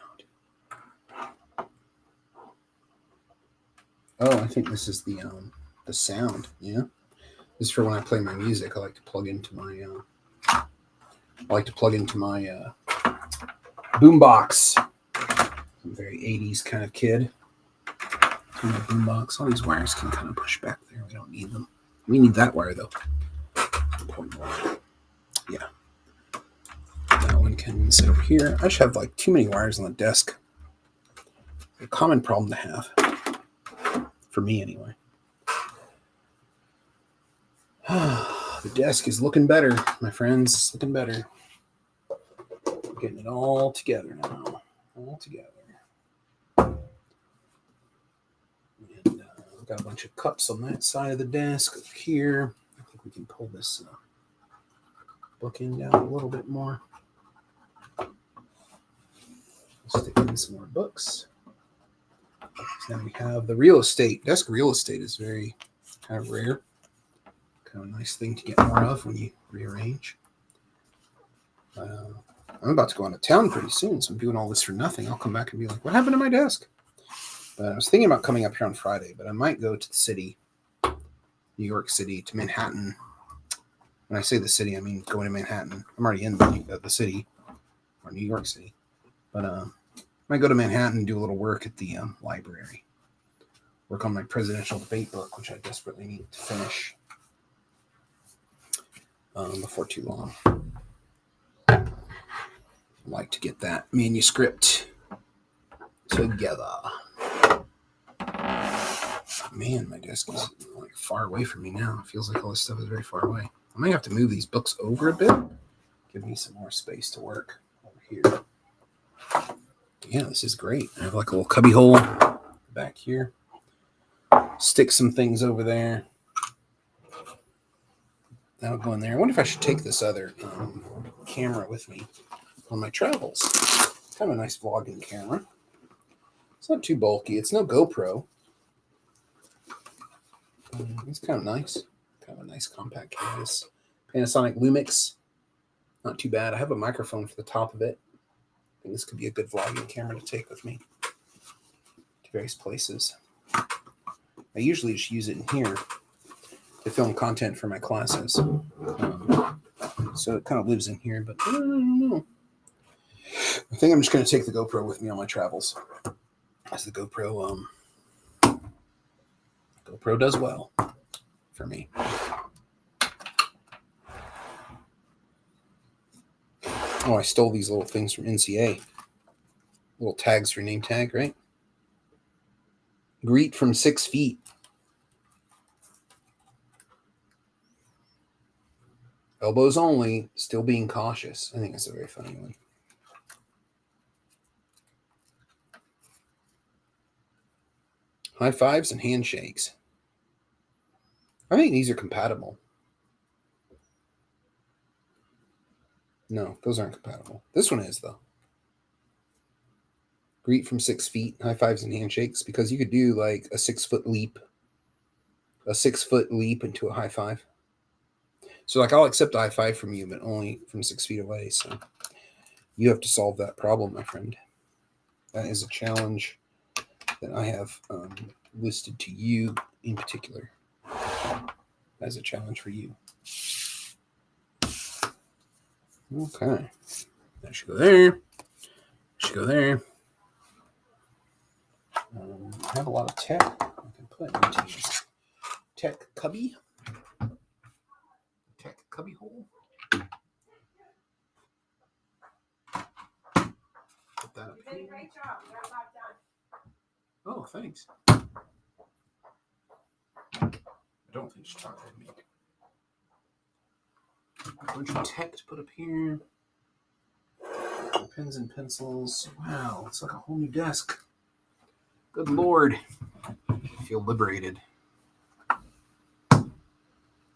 Oh, I think this is the sound. Yeah, this is for when I play my music. I like to plug into my boombox. I'm a very 80s kind of kid. My boombox. All these wires can kind of push back there. We don't need them. We need that wire though. Important wire. Yeah. That one can sit over here. I just have like too many wires on the desk. It's a common problem to have. For me, anyway. The desk is looking better, my friends. It's looking better. We're getting it all together now. All together. And we've got a bunch of cups on that side of the desk. Over here. I think we can pull this bookend down a little bit more. Stick in some more books. So now we have the real estate. Desk real estate is very kind of rare. Kind of a nice thing to get more of when you rearrange. I'm about to go out of town pretty soon, so I'm doing all this for nothing. I'll come back and be like, what happened to my desk? But I was thinking about coming up here on Friday, but I might go to the city, New York City, to Manhattan. When I say the city, I mean going to Manhattan. I'm already in the city, or New York City. But I might go to Manhattan and do a little work at the library. Work on my presidential debate book, which I desperately need to finish before too long. I'd like to get that manuscript together. Man, my desk is like far away from me now. It feels like all this stuff is very far away. I might have to move these books over a bit. Give me some more space to work over here. Yeah, this is great. I have like a little cubby hole back here. Stick some things over there. That'll go in there. I wonder if I should take this other camera with me on my travels. It's kind of a nice vlogging camera. It's not too bulky. It's no GoPro. It's kind of nice. Kind of a nice compact camera. This Panasonic Lumix. Not too bad. I have a microphone for the top of it. I think this could be a good vlogging camera to take with me to various places. I usually just use it in here to film content for my classes. So it kind of lives in here, but I don't know. I think I'm just going to take the GoPro with me on my travels. As the GoPro does well for me. Oh, I stole these little things from NCA. Little tags for name tag, right? Greet from 6 feet. Elbows only, still being cautious. I think that's a very funny one. High fives and handshakes. I think these are compatible. No, those aren't compatible. This one is, though. Greet from 6 feet, high fives and handshakes, because you could do like a 6-foot leap, into a high five. So, like, I'll accept a high five from you, but only from 6 feet away. So, you have to solve that problem, my friend. That is a challenge that I have listed to you in particular as a challenge for you. Okay. That should go there. Should go there. I have a lot of tech I can put into this tech cubby. Tech cubby hole. Put that up here. Great job. You're about done. Oh, thanks. I don't think she's talking to me. A bunch of tech to put up here. Pens and pencils. Wow, it's like a whole new desk. Good Lord. I feel liberated. I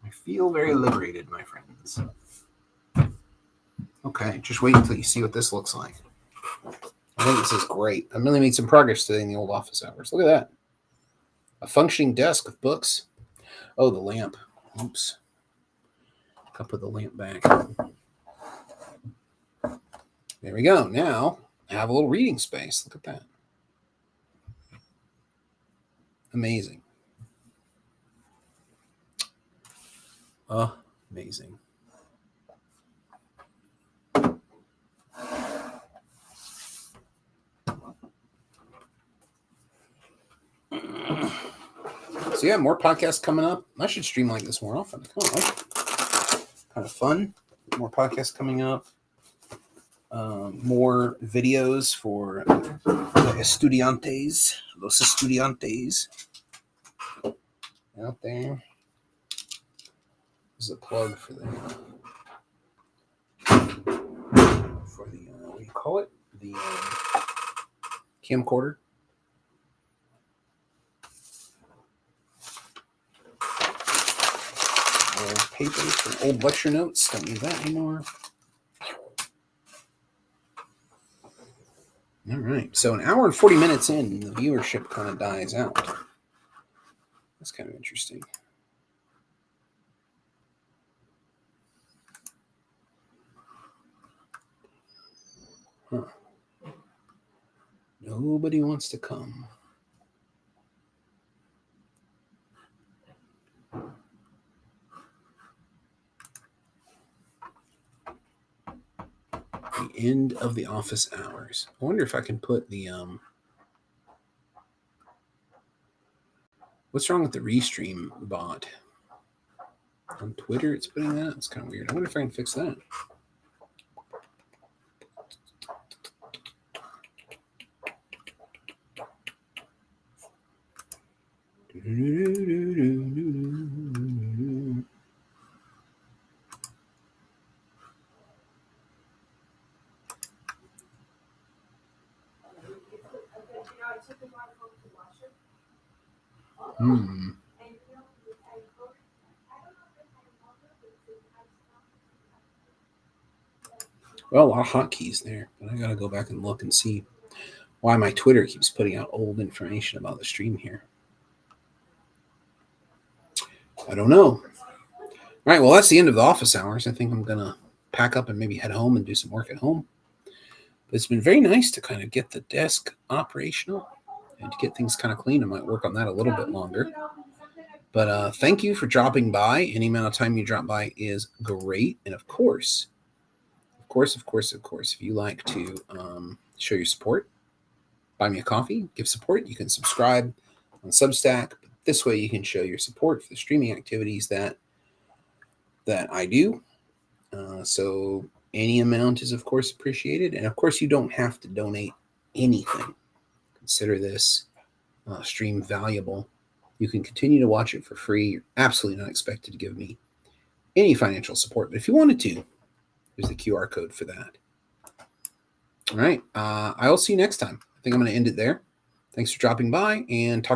feel very liberated, my friends. Okay, just wait until you see what this looks like. I think this is great. I really made some progress today in the old office hours. Look at that. A functioning desk with books. Oh, the lamp. Oops. I'll put the lamp back. There we go. Now I have a little reading space. Look at that. Amazing. Amazing. So yeah, more podcasts coming up. I should stream like this more often. Kind of fun. More podcasts coming up. More videos for los estudiantes out there. This is a plug for the what do you call it? The camcorder. Old papers from old lecture notes. Don't need that anymore. All right. So an hour and 40 minutes in, the viewership kind of dies out. That's kind of interesting. Huh. Nobody wants to come. The end of the office hours. I wonder if I can put the what's wrong with the Restream bot on Twitter? It's putting that. It's kind of weird. I wonder if I can fix that. Well, a lot of hotkeys there, but I gotta go back and look and see why my Twitter keeps putting out old information about the stream here. I don't know. All right, well, that's the end of the office hours. I think I'm gonna pack up and maybe head home and do some work at home. But it's been very nice to kind of get the desk operational and to get things kind of clean. I might work on that a little bit longer. But thank you for dropping by. Any amount of time you drop by is great. And of course, if you like to show your support, buy me a coffee, give support. You can subscribe on Substack. This way you can show your support for the streaming activities that I do. So Any amount is, of course, appreciated. And, of course, you don't have to donate anything. Consider this stream valuable. You can continue to watch it for free. You're absolutely not expected to give me any financial support. But if you wanted to, there's the QR code for that. All right. I will see you next time. I think I'm going to end it there. Thanks for dropping by, and talk